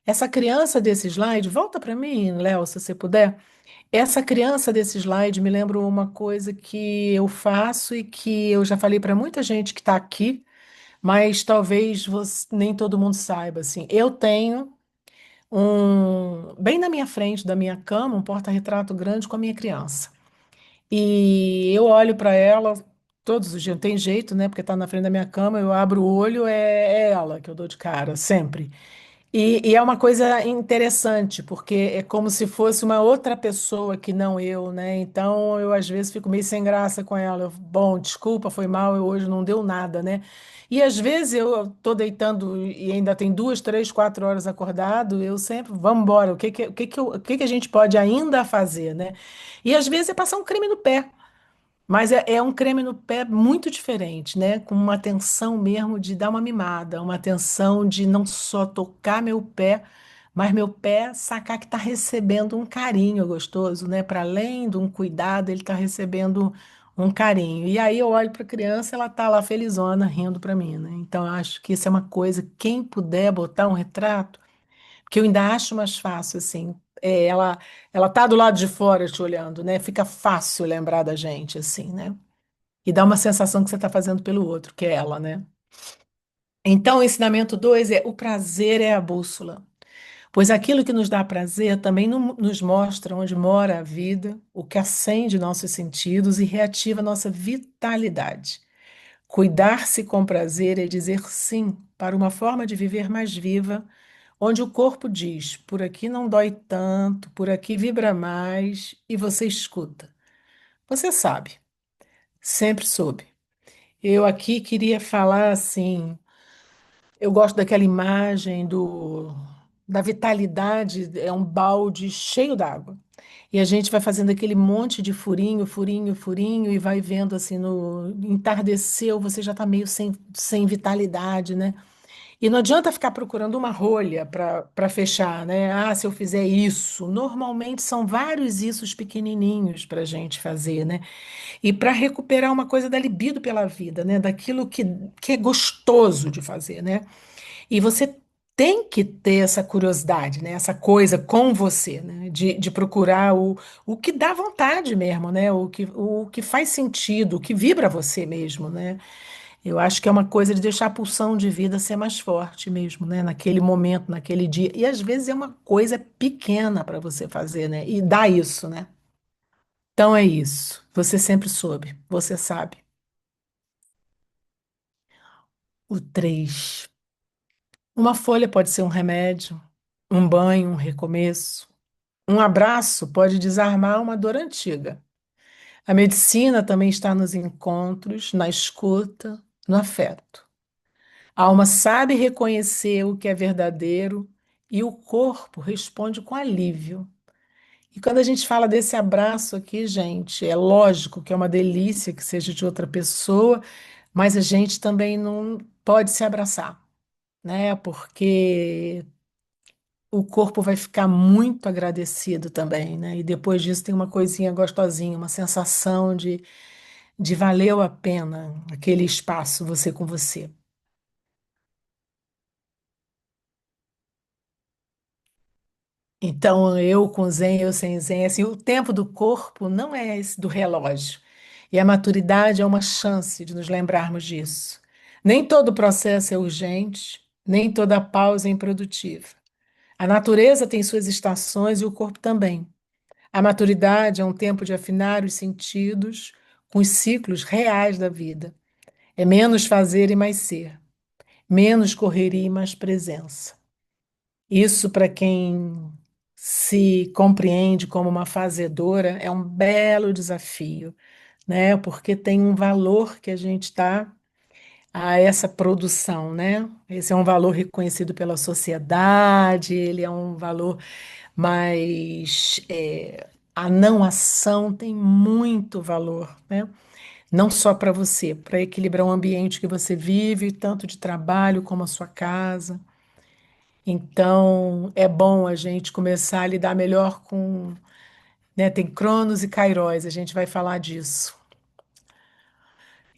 Essa criança desse slide, volta para mim, Léo, se você puder. Essa criança desse slide me lembra uma coisa que eu faço e que eu já falei para muita gente que está aqui, mas talvez nem todo mundo saiba. Assim, eu tenho bem na minha frente da minha cama, um porta-retrato grande com a minha criança. E eu olho para ela todos os dias, não tem jeito, né? Porque tá na frente da minha cama, eu abro o olho, é ela que eu dou de cara, sempre. E é uma coisa interessante, porque é como se fosse uma outra pessoa que não eu, né? Então eu às vezes fico meio sem graça com ela. Bom, desculpa, foi mal, hoje não deu nada, né? E às vezes eu tô deitando e ainda tem 2, 3, 4 horas acordado, eu sempre, vamos embora, o que que a gente pode ainda fazer, né? E às vezes é passar um creme no pé. Mas é um creme no pé muito diferente, né? Com uma atenção mesmo de dar uma mimada, uma atenção de não só tocar meu pé, mas meu pé sacar que está recebendo um carinho gostoso, né? Para além de um cuidado, ele está recebendo um carinho. E aí eu olho para a criança, ela está lá felizona, rindo para mim, né? Então eu acho que isso é uma coisa, quem puder botar um retrato, porque eu ainda acho mais fácil, assim. Ela tá do lado de fora te olhando, né? Fica fácil lembrar da gente, assim, né? E dá uma sensação que você está fazendo pelo outro, que é ela, né? Então, o ensinamento 2 é: o prazer é a bússola, pois aquilo que nos dá prazer também nos mostra onde mora a vida, o que acende nossos sentidos e reativa nossa vitalidade. Cuidar-se com prazer é dizer sim para uma forma de viver mais viva, onde o corpo diz: por aqui não dói tanto, por aqui vibra mais, e você escuta. Você sabe, sempre soube. Eu aqui queria falar assim, eu gosto daquela imagem da vitalidade, é um balde cheio d'água. E a gente vai fazendo aquele monte de furinho, furinho, furinho, e vai vendo assim, no entardeceu, você já está meio sem vitalidade, né? E não adianta ficar procurando uma rolha para fechar, né? Ah, se eu fizer isso. Normalmente são vários issos pequenininhos para a gente fazer, né? E para recuperar uma coisa da libido pela vida, né? Daquilo que é gostoso de fazer, né? E você tem que ter essa curiosidade, né? Essa coisa com você, né? De procurar o que dá vontade mesmo, né? O que faz sentido, o que vibra você mesmo, né? Eu acho que é uma coisa de deixar a pulsão de vida ser mais forte mesmo, né? Naquele momento, naquele dia. E às vezes é uma coisa pequena para você fazer, né? E dá isso, né? Então é isso. Você sempre soube, você sabe. O 3. Uma folha pode ser um remédio, um banho, um recomeço. Um abraço pode desarmar uma dor antiga. A medicina também está nos encontros, na escuta, no afeto. A alma sabe reconhecer o que é verdadeiro e o corpo responde com alívio. E quando a gente fala desse abraço aqui, gente, é lógico que é uma delícia que seja de outra pessoa, mas a gente também não pode se abraçar, né? Porque o corpo vai ficar muito agradecido também, né? E depois disso tem uma coisinha gostosinha, uma sensação de valeu a pena aquele espaço, você com você. Então, eu com Zen, eu sem Zen, assim, o tempo do corpo não é esse do relógio. E a maturidade é uma chance de nos lembrarmos disso. Nem todo processo é urgente, nem toda pausa é improdutiva. A natureza tem suas estações e o corpo também. A maturidade é um tempo de afinar os sentidos com os ciclos reais da vida. É menos fazer e mais ser, menos correria e mais presença. Isso, para quem se compreende como uma fazedora, é um belo desafio, né? Porque tem um valor que a gente dá a essa produção, né? Esse é um valor reconhecido pela sociedade, ele é um valor, mas a não ação tem muito valor, né? Não só para você, para equilibrar o ambiente que você vive, tanto de trabalho como a sua casa. Então, é bom a gente começar a lidar melhor com, né, tem Cronos e Kairos, a gente vai falar disso.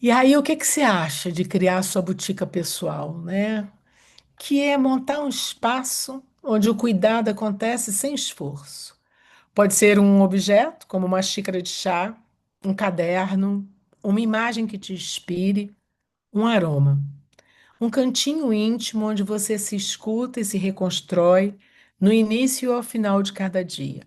E aí, o que que você acha de criar a sua botica pessoal, né? Que é montar um espaço onde o cuidado acontece sem esforço. Pode ser um objeto, como uma xícara de chá, um caderno, uma imagem que te inspire, um aroma. Um cantinho íntimo onde você se escuta e se reconstrói no início e ao final de cada dia.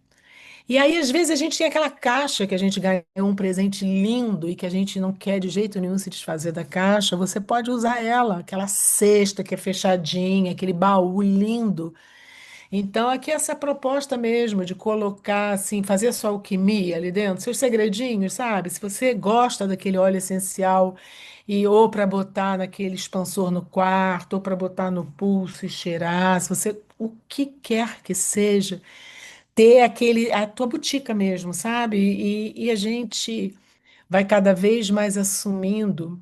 E aí, às vezes, a gente tem aquela caixa que a gente ganhou um presente lindo e que a gente não quer de jeito nenhum se desfazer da caixa. Você pode usar ela, aquela cesta que é fechadinha, aquele baú lindo. Então, aqui é essa proposta mesmo de colocar, assim, fazer a sua alquimia ali dentro, seus segredinhos, sabe? Se você gosta daquele óleo essencial e ou para botar naquele expansor no quarto, ou para botar no pulso e cheirar, se você, o que quer que seja, ter aquele, a tua botica mesmo, sabe? E a gente vai cada vez mais assumindo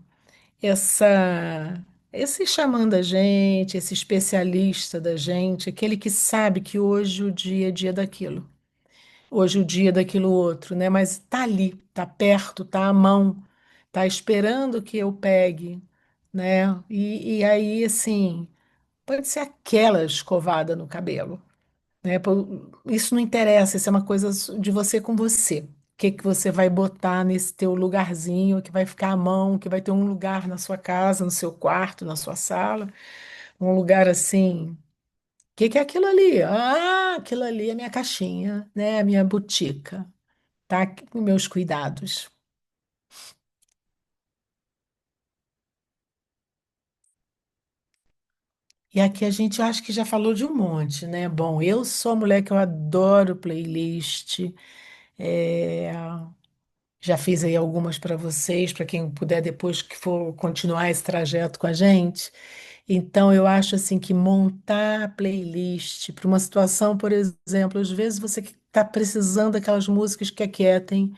essa esse chamando a gente, esse especialista da gente, aquele que sabe que hoje o dia é dia daquilo, hoje o dia é daquilo outro, né? Mas tá ali, tá perto, tá à mão, tá esperando que eu pegue, né? E aí, assim, pode ser aquela escovada no cabelo, né? Isso não interessa, isso é uma coisa de você com você. O que que você vai botar nesse teu lugarzinho que vai ficar à mão, que vai ter um lugar na sua casa, no seu quarto, na sua sala, um lugar assim. O que que é aquilo ali? Ah, aquilo ali é minha caixinha, né? A minha botica, tá? Aqui com meus cuidados. E aqui a gente acho que já falou de um monte, né? Bom, eu sou a mulher que eu adoro playlist. É, já fiz aí algumas para vocês, para quem puder depois que for continuar esse trajeto com a gente. Então, eu acho assim que montar a playlist para uma situação, por exemplo, às vezes você está precisando daquelas músicas que aquietem,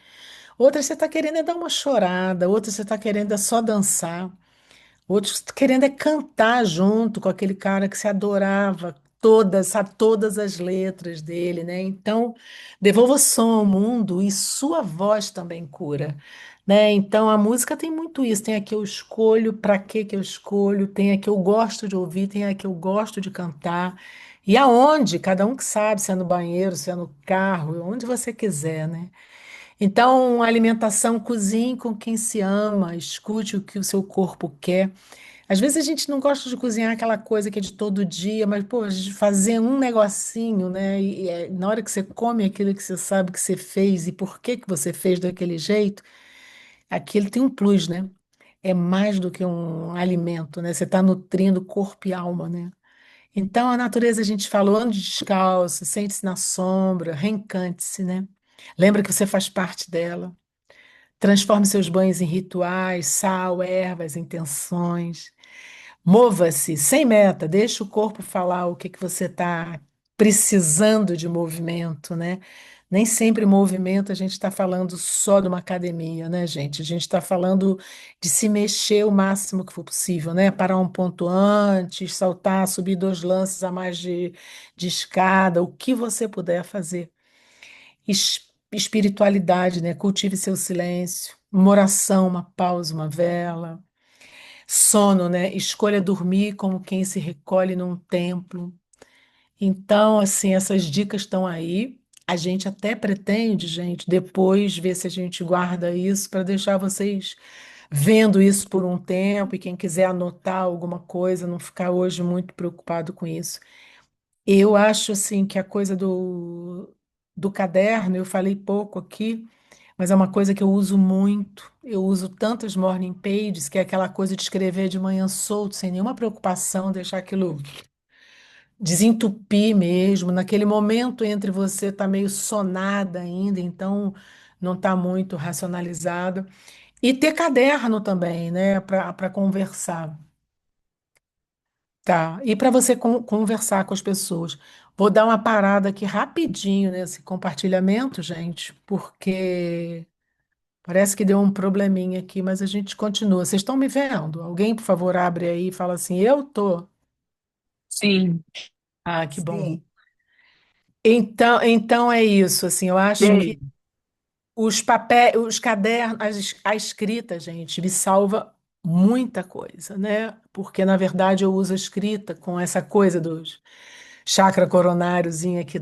outras você está querendo é dar uma chorada, outras você está querendo é só dançar. Outros querendo é cantar junto com aquele cara que se adorava, todas, sabe, todas as letras dele, né? Então, devolva som ao mundo e sua voz também cura, né? Então, a música tem muito isso. Tem a que eu escolho, para que eu escolho, tem a que eu gosto de ouvir, tem a que eu gosto de cantar. E aonde? Cada um que sabe, se é no banheiro, se é no carro, onde você quiser, né? Então, alimentação, cozinhe com quem se ama, escute o que o seu corpo quer. Às vezes a gente não gosta de cozinhar aquela coisa que é de todo dia, mas, pô, de fazer um negocinho, né? Na hora que você come aquilo que você sabe que você fez e por que que você fez daquele jeito, aquilo tem um plus, né? É mais do que um alimento, né? Você está nutrindo corpo e alma, né? Então, a natureza, a gente falou, ande descalço, sente-se na sombra, reencante-se, né? Lembra que você faz parte dela. Transforme seus banhos em rituais, sal, ervas, intenções. Mova-se sem meta, deixa o corpo falar o que que você está precisando de movimento, né? Nem sempre movimento a gente está falando só de uma academia, né, gente? A gente está falando de se mexer o máximo que for possível, né? Parar um ponto antes, saltar, subir dois lances a mais de escada, o que você puder fazer. Espiritualidade, né? Cultive seu silêncio, uma oração, uma pausa, uma vela. Sono, né? Escolha dormir como quem se recolhe num templo. Então, assim, essas dicas estão aí. A gente até pretende, gente, depois ver se a gente guarda isso para deixar vocês vendo isso por um tempo e quem quiser anotar alguma coisa, não ficar hoje muito preocupado com isso. Eu acho, assim, que a coisa do caderno, eu falei pouco aqui, mas é uma coisa que eu uso muito. Eu uso tantas morning pages, que é aquela coisa de escrever de manhã solto, sem nenhuma preocupação, deixar aquilo desentupir mesmo. Naquele momento entre você está meio sonada ainda, então não está muito racionalizado. E ter caderno também, né, para conversar, tá? E para você conversar com as pessoas. Vou dar uma parada aqui rapidinho nesse compartilhamento, gente, porque parece que deu um probleminha aqui, mas a gente continua. Vocês estão me vendo? Alguém, por favor, abre aí e fala assim: eu tô. Sim. Ah, que bom. Então é isso. Assim, eu acho que os papéis, os cadernos, a escrita, gente, me salva muita coisa, né? Porque na verdade eu uso a escrita com essa coisa dos chakra coronáriozinho aqui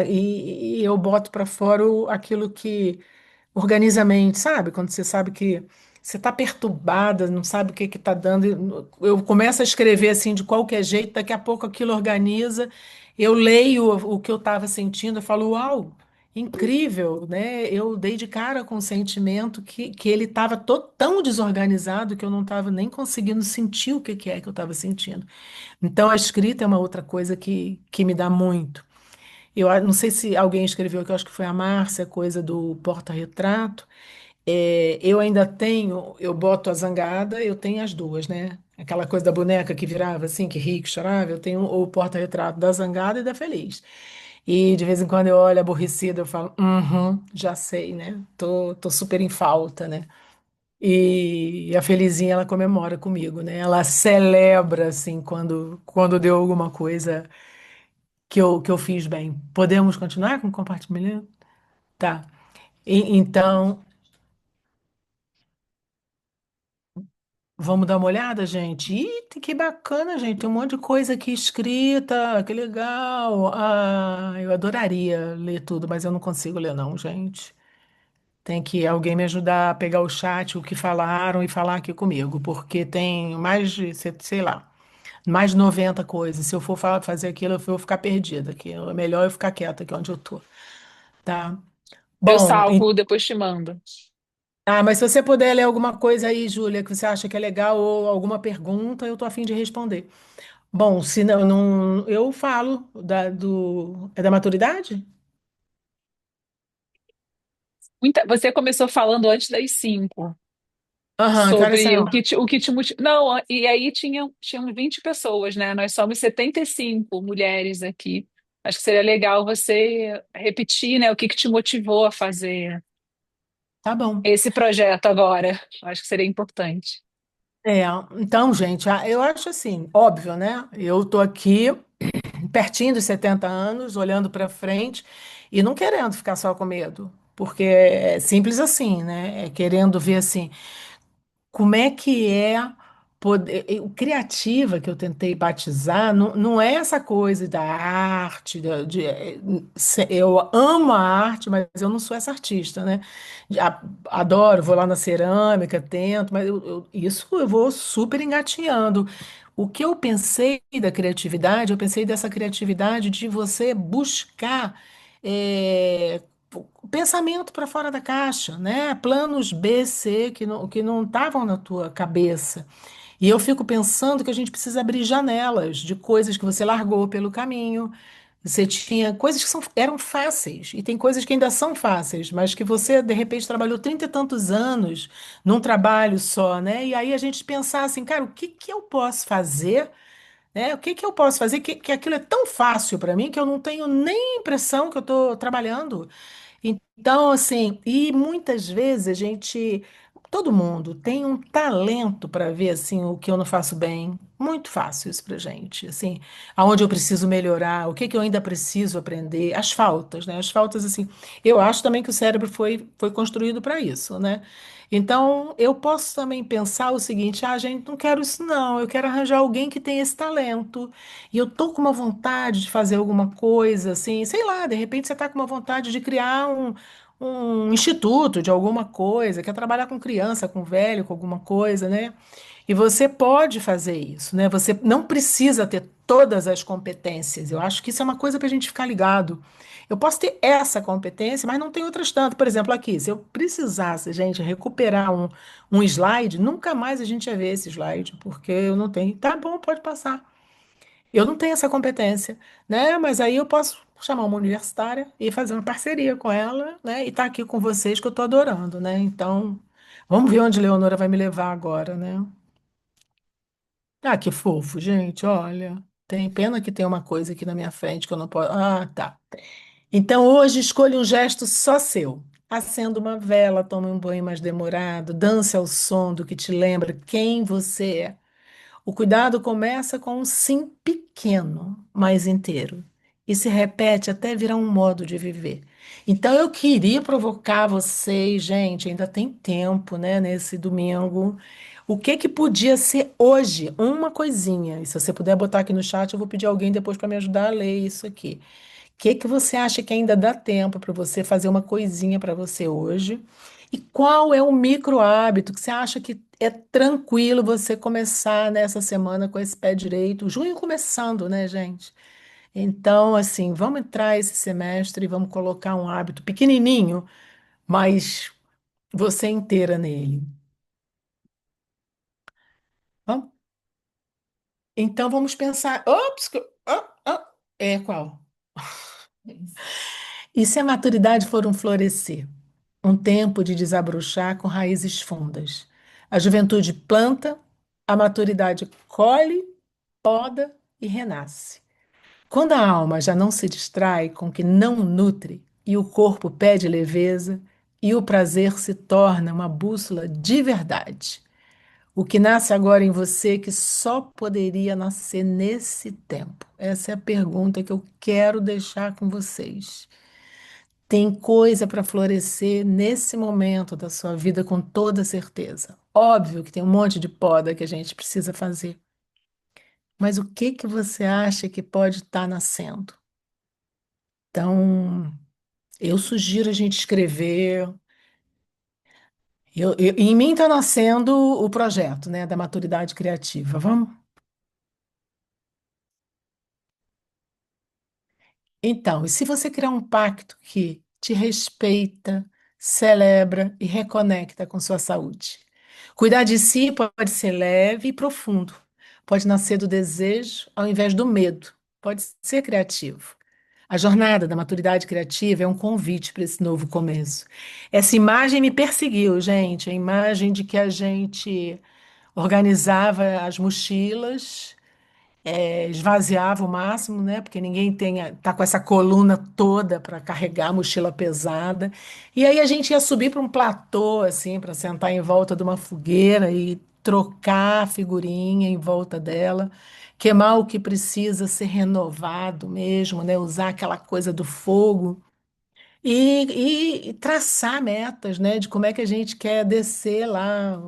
e eu boto para fora aquilo que organiza a mente, sabe? Quando você sabe que você está perturbada, não sabe o que que está dando. Eu começo a escrever assim de qualquer jeito, daqui a pouco aquilo organiza. Eu leio o que eu estava sentindo, eu falo, uau, incrível, né? Eu dei de cara com o sentimento que ele estava tão desorganizado que eu não estava nem conseguindo sentir o que que é que eu estava sentindo. Então a escrita é uma outra coisa que me dá muito. Não sei se alguém escreveu, que eu acho que foi a Márcia, coisa do porta-retrato. Eu ainda tenho, eu boto a zangada, eu tenho as duas, né? Aquela coisa da boneca que virava assim, que ria, que chorava, eu tenho o porta-retrato da zangada e da feliz. E de vez em quando eu olho aborrecida, eu falo, já sei, né? Tô super em falta, né? E a Felizinha, ela comemora comigo, né? Ela celebra, assim, quando deu alguma coisa que eu fiz bem. Podemos continuar com o compartilhamento? Tá. Então, vamos dar uma olhada, gente? Ih, que bacana, gente. Tem um monte de coisa aqui escrita, que legal. Ah, eu adoraria ler tudo, mas eu não consigo ler, não, gente. Tem que alguém me ajudar a pegar o chat, o que falaram e falar aqui comigo, porque tem mais de, sei lá, mais de 90 coisas. Se eu for fazer aquilo, eu vou ficar perdida aqui. É melhor eu ficar quieta aqui onde eu tô, tá? Eu Bom, salvo, depois te mando. mas se você puder ler alguma coisa aí, Júlia, que você acha que é legal ou alguma pergunta, eu tô a fim de responder. Bom, se não, eu falo é da maturidade? Você começou falando antes das 5 Aham, que horas sobre são? o que te motiva. Não, e aí tinham 20 pessoas, né? Nós somos 75 mulheres aqui. Acho que seria legal você repetir, né, o que te motivou a fazer Tá bom. esse projeto agora. Acho que seria importante. É, então, gente, eu acho assim, óbvio, né? Eu tô aqui pertinho dos 70 anos, olhando para frente e não querendo ficar só com medo, porque é simples assim, né? É querendo ver assim. Como é que é poder, o criativa que eu tentei batizar não é essa coisa da arte, eu amo a arte, mas eu não sou essa artista, né? Adoro, vou lá na cerâmica, tento, mas isso eu vou super engatinhando. O que eu pensei da criatividade, eu pensei dessa criatividade de você buscar eh, pensamento para fora da caixa, né? Planos B, C que não estavam na tua cabeça. E eu fico pensando que a gente precisa abrir janelas de coisas que você largou pelo caminho. Você tinha coisas que eram fáceis, e tem coisas que ainda são fáceis, mas que você, de repente, trabalhou 30 e tantos anos num trabalho só, né? E aí a gente pensar assim, cara, o que que eu posso fazer, né? O que que eu posso fazer que aquilo é tão fácil para mim que eu não tenho nem impressão que eu estou trabalhando. Então, assim, e muitas vezes a gente, todo mundo tem um talento para ver assim o que eu não faço bem. Muito fácil isso pra gente, assim, aonde eu preciso melhorar, o que que eu ainda preciso aprender, as faltas, né? As faltas assim, eu acho também que o cérebro foi construído para isso, né? Então, eu posso também pensar o seguinte: ah, gente, não quero isso não, eu quero arranjar alguém que tenha esse talento. E eu tô com uma vontade de fazer alguma coisa, assim, sei lá, de repente você tá com uma vontade de criar um instituto de alguma coisa, quer trabalhar com criança, com velho, com alguma coisa, né? E você pode fazer isso, né? Você não precisa ter todas as competências. Eu acho que isso é uma coisa para a gente ficar ligado. Eu posso ter essa competência, mas não tem outras tantas. Por exemplo, aqui, se eu precisasse, gente, recuperar um slide, nunca mais a gente ia ver esse slide, porque eu não tenho. Tá bom, pode passar. Eu não tenho essa competência, né? Mas aí eu posso chamar uma universitária e fazer uma parceria com ela, né? E estar aqui com vocês que eu estou adorando, né? Então, vamos ver onde Leonora vai me levar agora, né? Ah, que fofo, gente, olha. Tem pena que tem uma coisa aqui na minha frente que eu não posso. Ah, tá. Então, hoje escolha um gesto só seu. Acenda uma vela, tome um banho mais demorado, dance ao som do que te lembra quem você é. O cuidado começa com um sim pequeno, mas inteiro, e se repete até virar um modo de viver. Então eu queria provocar vocês, gente, ainda tem tempo, né, nesse domingo. O que que podia ser hoje? Uma coisinha. E se você puder botar aqui no chat, eu vou pedir alguém depois para me ajudar a ler isso aqui. O que que você acha que ainda dá tempo para você fazer uma coisinha para você hoje? E qual é o micro hábito que você acha que é tranquilo você começar nessa semana com esse pé direito? Junho começando, né, gente? Então, assim, vamos entrar esse semestre e vamos colocar um hábito pequenininho, mas você inteira nele. Vamos? Então, vamos pensar. Ops, é qual? E se a maturidade for um florescer? Um tempo de desabrochar com raízes fundas. A juventude planta, a maturidade colhe, poda e renasce. Quando a alma já não se distrai com o que não nutre, e o corpo pede leveza, e o prazer se torna uma bússola de verdade. O que nasce agora em você que só poderia nascer nesse tempo? Essa é a pergunta que eu quero deixar com vocês. Tem coisa para florescer nesse momento da sua vida com toda certeza. Óbvio que tem um monte de poda que a gente precisa fazer, mas o que que você acha que pode estar nascendo? Então, eu sugiro a gente escrever. Em mim está nascendo o projeto, né, da maturidade criativa. Vamos? Então, e se você criar um pacto que te respeita, celebra e reconecta com sua saúde? Cuidar de si pode ser leve e profundo, pode nascer do desejo ao invés do medo. Pode ser criativo. A jornada da maturidade criativa é um convite para esse novo começo. Essa imagem me perseguiu, gente. A imagem de que a gente organizava as mochilas, esvaziava o máximo, né? Porque ninguém tá com essa coluna toda para carregar a mochila pesada. E aí a gente ia subir para um platô, assim, para sentar em volta de uma fogueira e trocar figurinha em volta dela, queimar o que precisa ser renovado mesmo, né? Usar aquela coisa do fogo. E traçar metas, né, de como é que a gente quer descer lá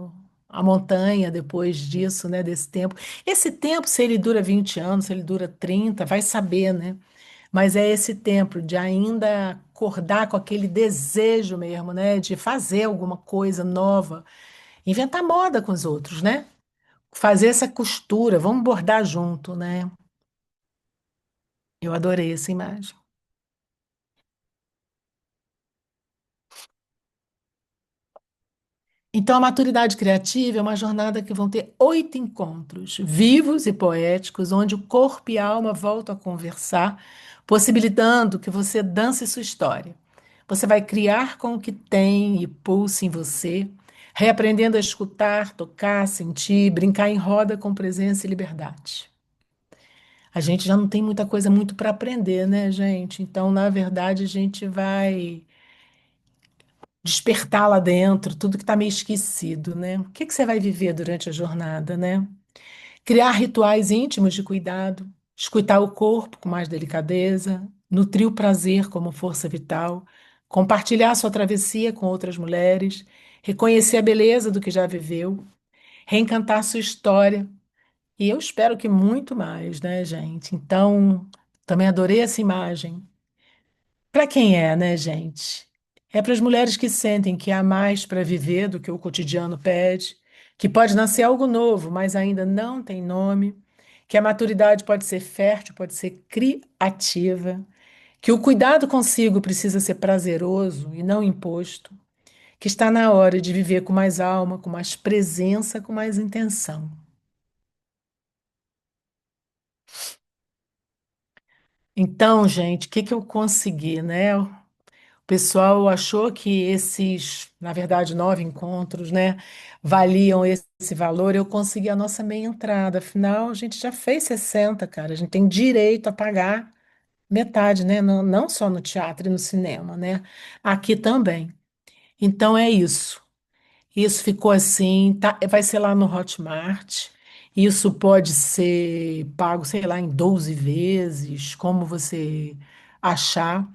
a montanha depois disso, né, desse tempo. Esse tempo, se ele dura 20 anos, se ele dura 30, vai saber, né? Mas é esse tempo de ainda acordar com aquele desejo mesmo, né, de fazer alguma coisa nova, inventar moda com os outros, né? Fazer essa costura, vamos bordar junto, né? Eu adorei essa imagem. Então, a maturidade criativa é uma jornada que vão ter 8 encontros vivos e poéticos, onde o corpo e a alma voltam a conversar, possibilitando que você dance sua história. Você vai criar com o que tem e pulsa em você, reaprendendo a escutar, tocar, sentir, brincar em roda com presença e liberdade. A gente já não tem muita coisa muito para aprender, né, gente? Então, na verdade, a gente vai despertar lá dentro tudo que está meio esquecido, né? O que que você vai viver durante a jornada, né? Criar rituais íntimos de cuidado, escutar o corpo com mais delicadeza, nutrir o prazer como força vital, compartilhar sua travessia com outras mulheres, reconhecer a beleza do que já viveu, reencantar sua história. E eu espero que muito mais, né, gente? Então, também adorei essa imagem. Para quem é, né, gente? É para as mulheres que sentem que há mais para viver do que o cotidiano pede, que pode nascer algo novo, mas ainda não tem nome, que a maturidade pode ser fértil, pode ser criativa, que o cuidado consigo precisa ser prazeroso e não imposto, que está na hora de viver com mais alma, com mais presença, com mais intenção. Então, gente, o que que eu consegui, né? O pessoal achou que esses, na verdade, 9 encontros, né, valiam esse valor. Eu consegui a nossa meia entrada. Afinal, a gente já fez 60, cara. A gente tem direito a pagar metade, né? Não, não só no teatro e no cinema, né? Aqui também. Então é isso. Isso ficou assim, tá, vai ser lá no Hotmart. Isso pode ser pago, sei lá, em 12 vezes, como você achar.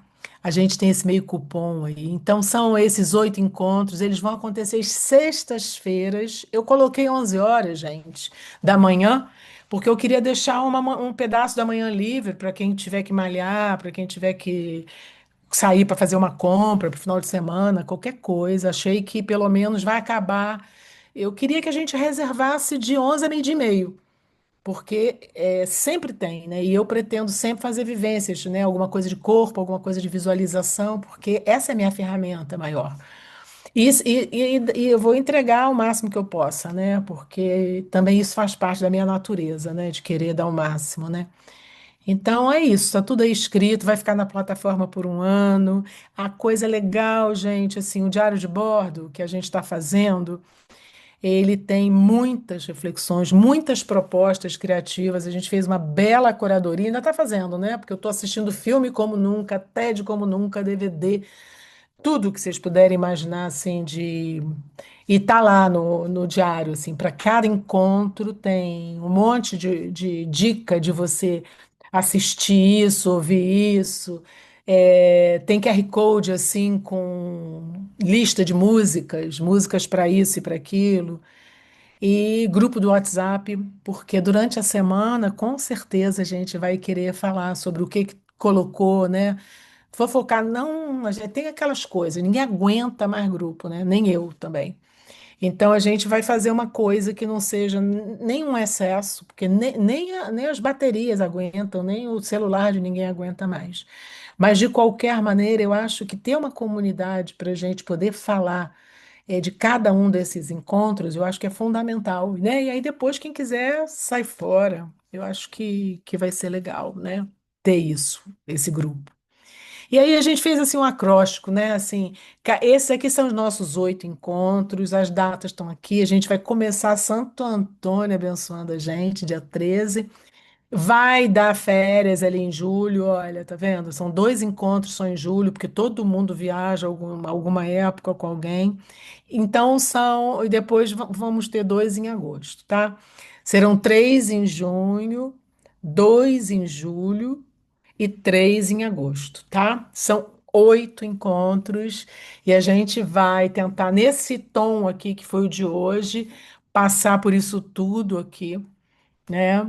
A gente tem esse meio cupom aí. Então, são esses 8 encontros. Eles vão acontecer às sextas-feiras. Eu coloquei 11 horas, gente, da manhã, porque eu queria deixar um pedaço da manhã livre para quem tiver que malhar, para quem tiver que sair para fazer uma compra para o final de semana, qualquer coisa. Achei que pelo menos vai acabar. Eu queria que a gente reservasse de 11 a meio-dia e meio, porque sempre tem, né? E eu pretendo sempre fazer vivências, né? Alguma coisa de corpo, alguma coisa de visualização, porque essa é a minha ferramenta maior. E eu vou entregar o máximo que eu possa, né? Porque também isso faz parte da minha natureza, né? De querer dar o máximo, né? Então é isso, está tudo aí escrito, vai ficar na plataforma por um ano. A coisa legal, gente, assim, o diário de bordo que a gente está fazendo, ele tem muitas reflexões, muitas propostas criativas. A gente fez uma bela curadoria, ainda está fazendo, né? Porque eu estou assistindo filme como nunca, TED como nunca, DVD, tudo que vocês puderem imaginar, assim, de e tá lá no diário, assim, para cada encontro tem um monte de dica de você assistir isso, ouvir isso. Tem QR Code, assim, com lista de músicas, músicas para isso e para aquilo. E grupo do WhatsApp, porque durante a semana, com certeza, a gente vai querer falar sobre o que colocou, né? Fofocar, não, a gente tem aquelas coisas, ninguém aguenta mais grupo, né? Nem eu também. Então a gente vai fazer uma coisa que não seja nem um excesso, porque nem as baterias aguentam, nem o celular de ninguém aguenta mais. Mas de qualquer maneira, eu acho que ter uma comunidade para a gente poder falar de cada um desses encontros, eu acho que é fundamental, né? E aí depois, quem quiser, sai fora. Eu acho que vai ser legal, né? Ter isso, esse grupo. E aí a gente fez assim um acróstico, né? Assim, esses aqui são os nossos 8 encontros, as datas estão aqui. A gente vai começar Santo Antônio abençoando a gente, dia 13. Vai dar férias ali em julho, olha, tá vendo? São 2 encontros só em julho, porque todo mundo viaja alguma época com alguém. Então são, e depois vamos ter 2 em agosto, tá? Serão 3 em junho, 2 em julho e 3 em agosto, tá? São 8 encontros e a gente vai tentar, nesse tom aqui que foi o de hoje, passar por isso tudo aqui, né?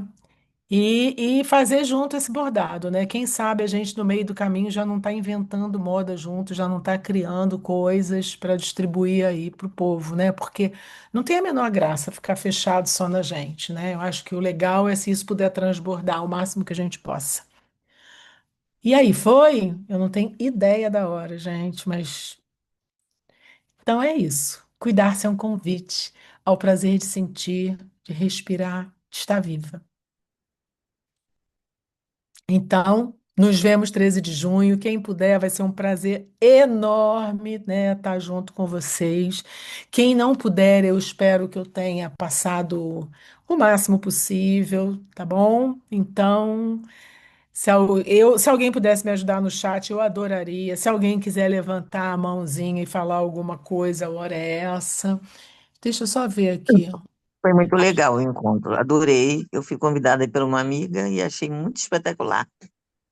E fazer junto esse bordado, né? Quem sabe a gente no meio do caminho já não está inventando moda junto, já não está criando coisas para distribuir aí para o povo, né? Porque não tem a menor graça ficar fechado só na gente, né? Eu acho que o legal é se isso puder transbordar o máximo que a gente possa. E aí, foi? Eu não tenho ideia da hora, gente, mas então é isso. Cuidar-se é um convite ao prazer de sentir, de respirar, de estar viva. Então, nos vemos 13 de junho. Quem puder, vai ser um prazer enorme, né, estar junto com vocês. Quem não puder, eu espero que eu tenha passado o máximo possível, tá bom? Então, se alguém pudesse me ajudar no chat, eu adoraria. Se alguém quiser levantar a mãozinha e falar alguma coisa, a hora é essa. Deixa eu só ver aqui. Foi muito legal o encontro, adorei. Eu fui convidada por uma amiga e achei muito espetacular.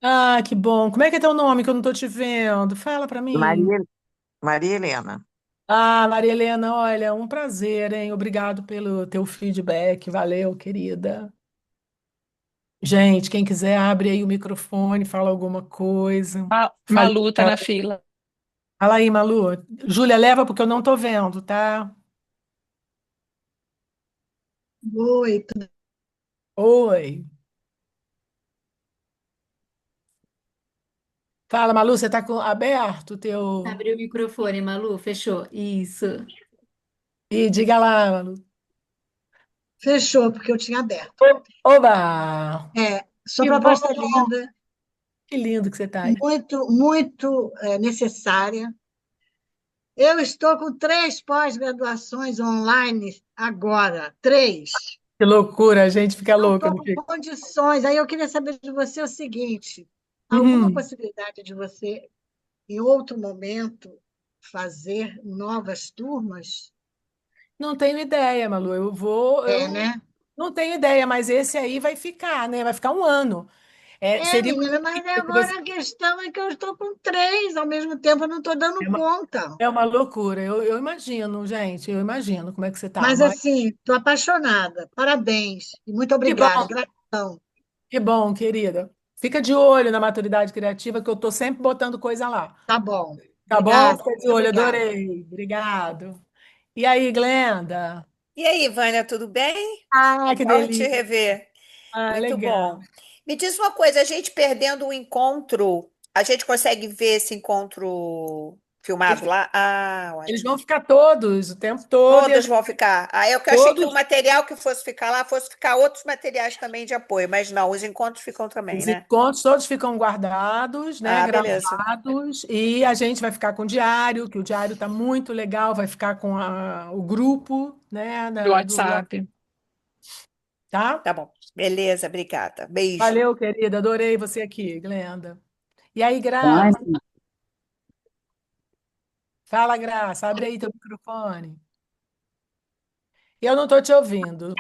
Ah, que bom. Como é que é teu nome que eu não tô te vendo? Fala pra mim. Maria, Maria Helena. Ah, Maria Helena, olha, um prazer, hein? Obrigado pelo teu feedback. Valeu, querida. Gente, quem quiser, abre aí o microfone, fala alguma coisa. Fale. Malu tá na fila. Fala aí, Malu. Júlia, leva porque eu não tô vendo, tá? Oi, Oi. Fala, Malu, você tá com aberto o teu. abriu o microfone, Malu, fechou. Isso. E diga lá, Malu. Fechou, porque eu tinha aberto. Oba! Sua Que bom! proposta é linda, Que lindo que você tá aí. muito necessária. Eu estou com 3 pós-graduações online agora, 3. Que loucura, a gente fica Não louca, estou não com fica? condições. Aí eu queria saber de você o seguinte: alguma Uhum. possibilidade de você, em outro momento, fazer novas turmas? Não tenho ideia, Malu. Eu Né? não tenho ideia, mas esse aí vai ficar, né? Vai ficar um ano. Seria uma Menina, mas delícia que você. agora a questão é que eu estou com 3 ao mesmo tempo, eu não estou dando É uma, conta. é uma loucura. Eu imagino, gente. Eu imagino como é que você tá. Mas Mas assim, estou apaixonada. Parabéns e muito que obrigada. bom, Gratidão. que bom, querida. Fica de olho na maturidade criativa, que eu tô sempre botando coisa lá. Tá bom. Tá bom? Obrigada, Fica de muito olho, obrigada. adorei. Obrigado. E aí, Glenda? E aí, Vânia, tudo bem? Ah, que Bom te delícia. rever. Ah, Muito bom. legal. Me diz uma coisa, a gente perdendo o encontro, a gente consegue ver esse encontro filmado lá? Ah, Eles ótimo. vão ficar todos o tempo todo e a Todos gente, vão ficar. Ah, eu que achei que o todos material que fosse ficar lá fosse ficar outros materiais também de apoio, mas não, os encontros ficam também, os né? encontros todos ficam guardados, né, Ah, beleza. gravados e a gente vai ficar com o diário, que o diário está muito legal, vai ficar com o grupo, né, Do do WhatsApp. tá? Tá bom. Beleza, obrigada. Beijo. Valeu, querida, adorei você aqui, Glenda. E aí, Graça? Vânia, Fala, Graça, abre aí teu microfone. Eu não estou te ouvindo.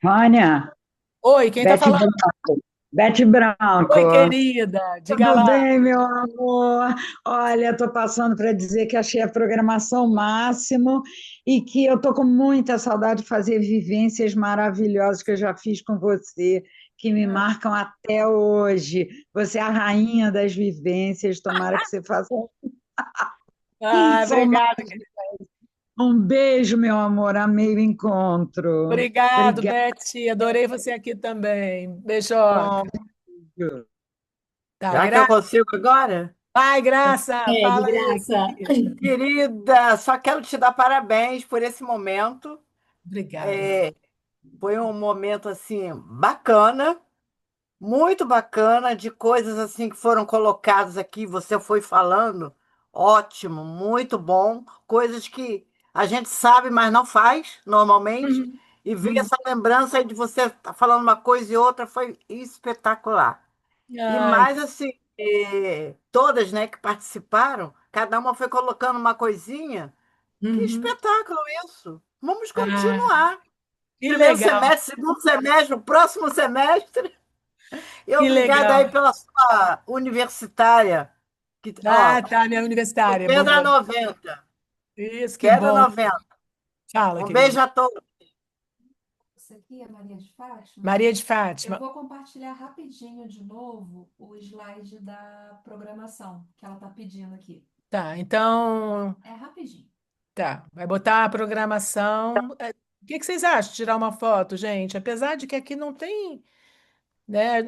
Vânia, Oi, quem está Bete falando? Branco. Bete Branco. Oi, querida, diga Tudo lá. bem, meu amor? Olha, estou passando para dizer que achei a programação máximo e que eu estou com muita saudade de fazer vivências maravilhosas que eu já fiz com você, que me marcam até hoje. Você é a rainha das vivências, tomara que você faça. Ah, São obrigada. Um beijo, meu amor, amei o encontro. Obrigado, Obrigada. Beth. Adorei você aqui também. Beijoca. Tá, Já que eu consigo agora? Vai, Graça, É, de fala aí, graça. querida. Querida, só quero te dar parabéns por esse momento. Obrigada. É, foi um momento assim bacana, muito bacana, de coisas assim que foram colocadas aqui, você foi falando. Ótimo, muito bom. Coisas que a gente sabe, mas não faz normalmente. Uhum, E ver uhum. essa lembrança aí de você estar falando uma coisa e outra foi espetacular. E Ai, mais assim, todas, né, que participaram, cada uma foi colocando uma coisinha. Que uhum. espetáculo isso! Vamos Ah, continuar. que Primeiro legal, semestre, segundo semestre, o próximo semestre. E que obrigada aí legal. pela sua universitária. Que, ó, Ah, tá, minha foi universitária, Pedra boa. 90. Isso, que Pedra bom. 90. Fala, Um querida. beijo a todos. Isso aqui é Maria de Fátima. Maria de Eu Fátima. vou compartilhar rapidinho de novo o slide da programação que ela está pedindo aqui. Tá, então, É rapidinho. tá. Vai botar a programação. O que que vocês acham de tirar uma foto, gente? Apesar de que aqui não tem, né?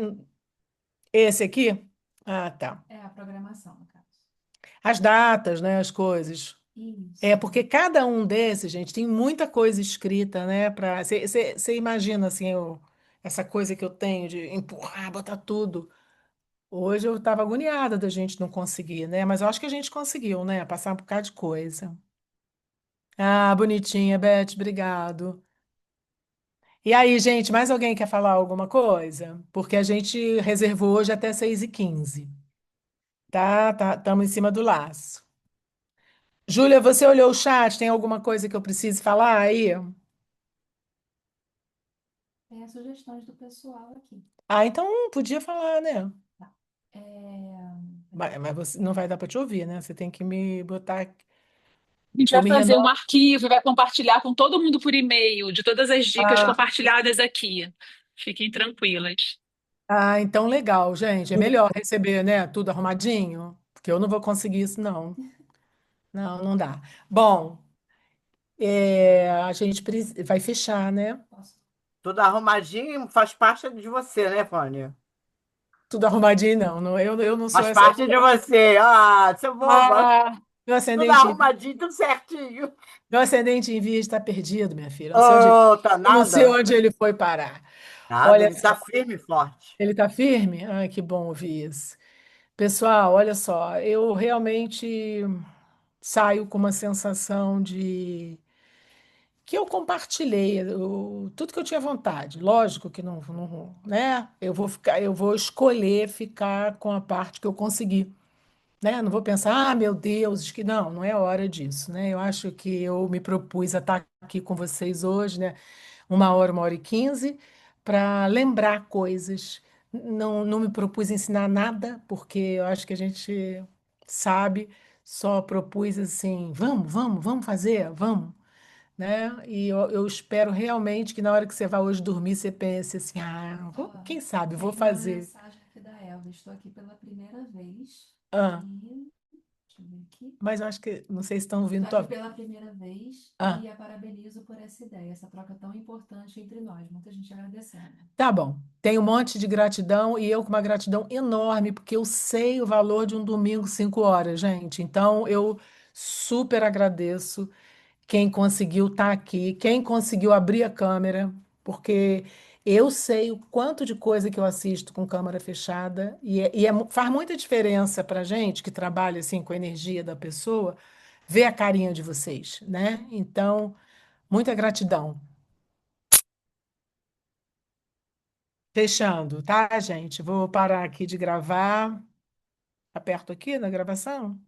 Esse aqui? Ah, tá. É a programação, no caso. As datas, né? As coisas. É Isso. porque cada um desses, gente, tem muita coisa escrita, né? Você imagina assim, essa coisa que eu tenho de empurrar, botar tudo. Hoje eu estava agoniada da gente não conseguir, né? Mas eu acho que a gente conseguiu, né? Passar um bocado de coisa. Ah, bonitinha, Beth, obrigado. E aí, gente, mais alguém quer falar alguma coisa? Porque a gente reservou hoje até 6h15. Tá, tá, estamos em cima do laço. Júlia, você olhou o chat? Tem alguma coisa que eu precise falar aí? Tem as sugestões do pessoal aqui. Ah, então podia falar, né? Tá. É, Mas você não vai dar para te ouvir, né? Você tem que me botar. A gente Eu vai me fazer um renovo. arquivo e vai compartilhar com todo mundo por e-mail, de todas as dicas Ah, compartilhadas aqui. Fiquem tranquilas. então legal, gente. É melhor receber, né? Tudo arrumadinho, porque eu não vou conseguir isso, não. Não, não dá. Bom, a gente vai fechar, né? posso. Tudo arrumadinho faz parte de você, né, Fônia? Tudo arrumadinho, não. Eu não sou Faz essa. parte de você. Ah, seu boba. Ah, meu Tudo ascendente, arrumadinho, tudo certinho. meu ascendente em Virgem está perdido, minha filha. Oh, tá Eu não sei nada. onde ele foi parar. Nada, Olha ele tá só, firme e forte. ele está firme? Ai, que bom ouvir isso. Pessoal, olha só, eu realmente saio com uma sensação de que eu compartilhei tudo que eu tinha vontade. Lógico que não, né? Eu vou escolher ficar com a parte que eu consegui, né? Não vou pensar, ah, meu Deus, que não é hora disso, né? Eu acho que eu me propus a estar aqui com vocês hoje, né? 1 hora e 15, para lembrar coisas. Não me propus ensinar nada, porque eu acho que a gente sabe, só propus assim, vamos fazer, vamos, né? E eu espero realmente que na hora que você vai hoje dormir, você pense assim, Ó, quem sabe, vou tem uma fazer. mensagem aqui da Elva. Estou aqui pela primeira vez. Ah, E. Deixa eu ver aqui. mas eu acho que, não sei se estão ouvindo Estou aqui tua... pela primeira vez Ah, e a parabenizo por essa ideia, essa troca tão importante entre nós. Muita gente agradecendo. tá bom. Tem um monte de gratidão e eu com uma gratidão enorme, porque eu sei o valor de um domingo, 5 horas, gente. Então, eu super agradeço quem conseguiu estar aqui, quem conseguiu abrir a câmera, porque eu sei o quanto de coisa que eu assisto com câmera fechada faz muita diferença para gente que trabalha assim com a energia da pessoa, ver a carinha de vocês, né? Então, muita gratidão. Fechando, tá, gente? Vou parar aqui de gravar. Aperto aqui na gravação.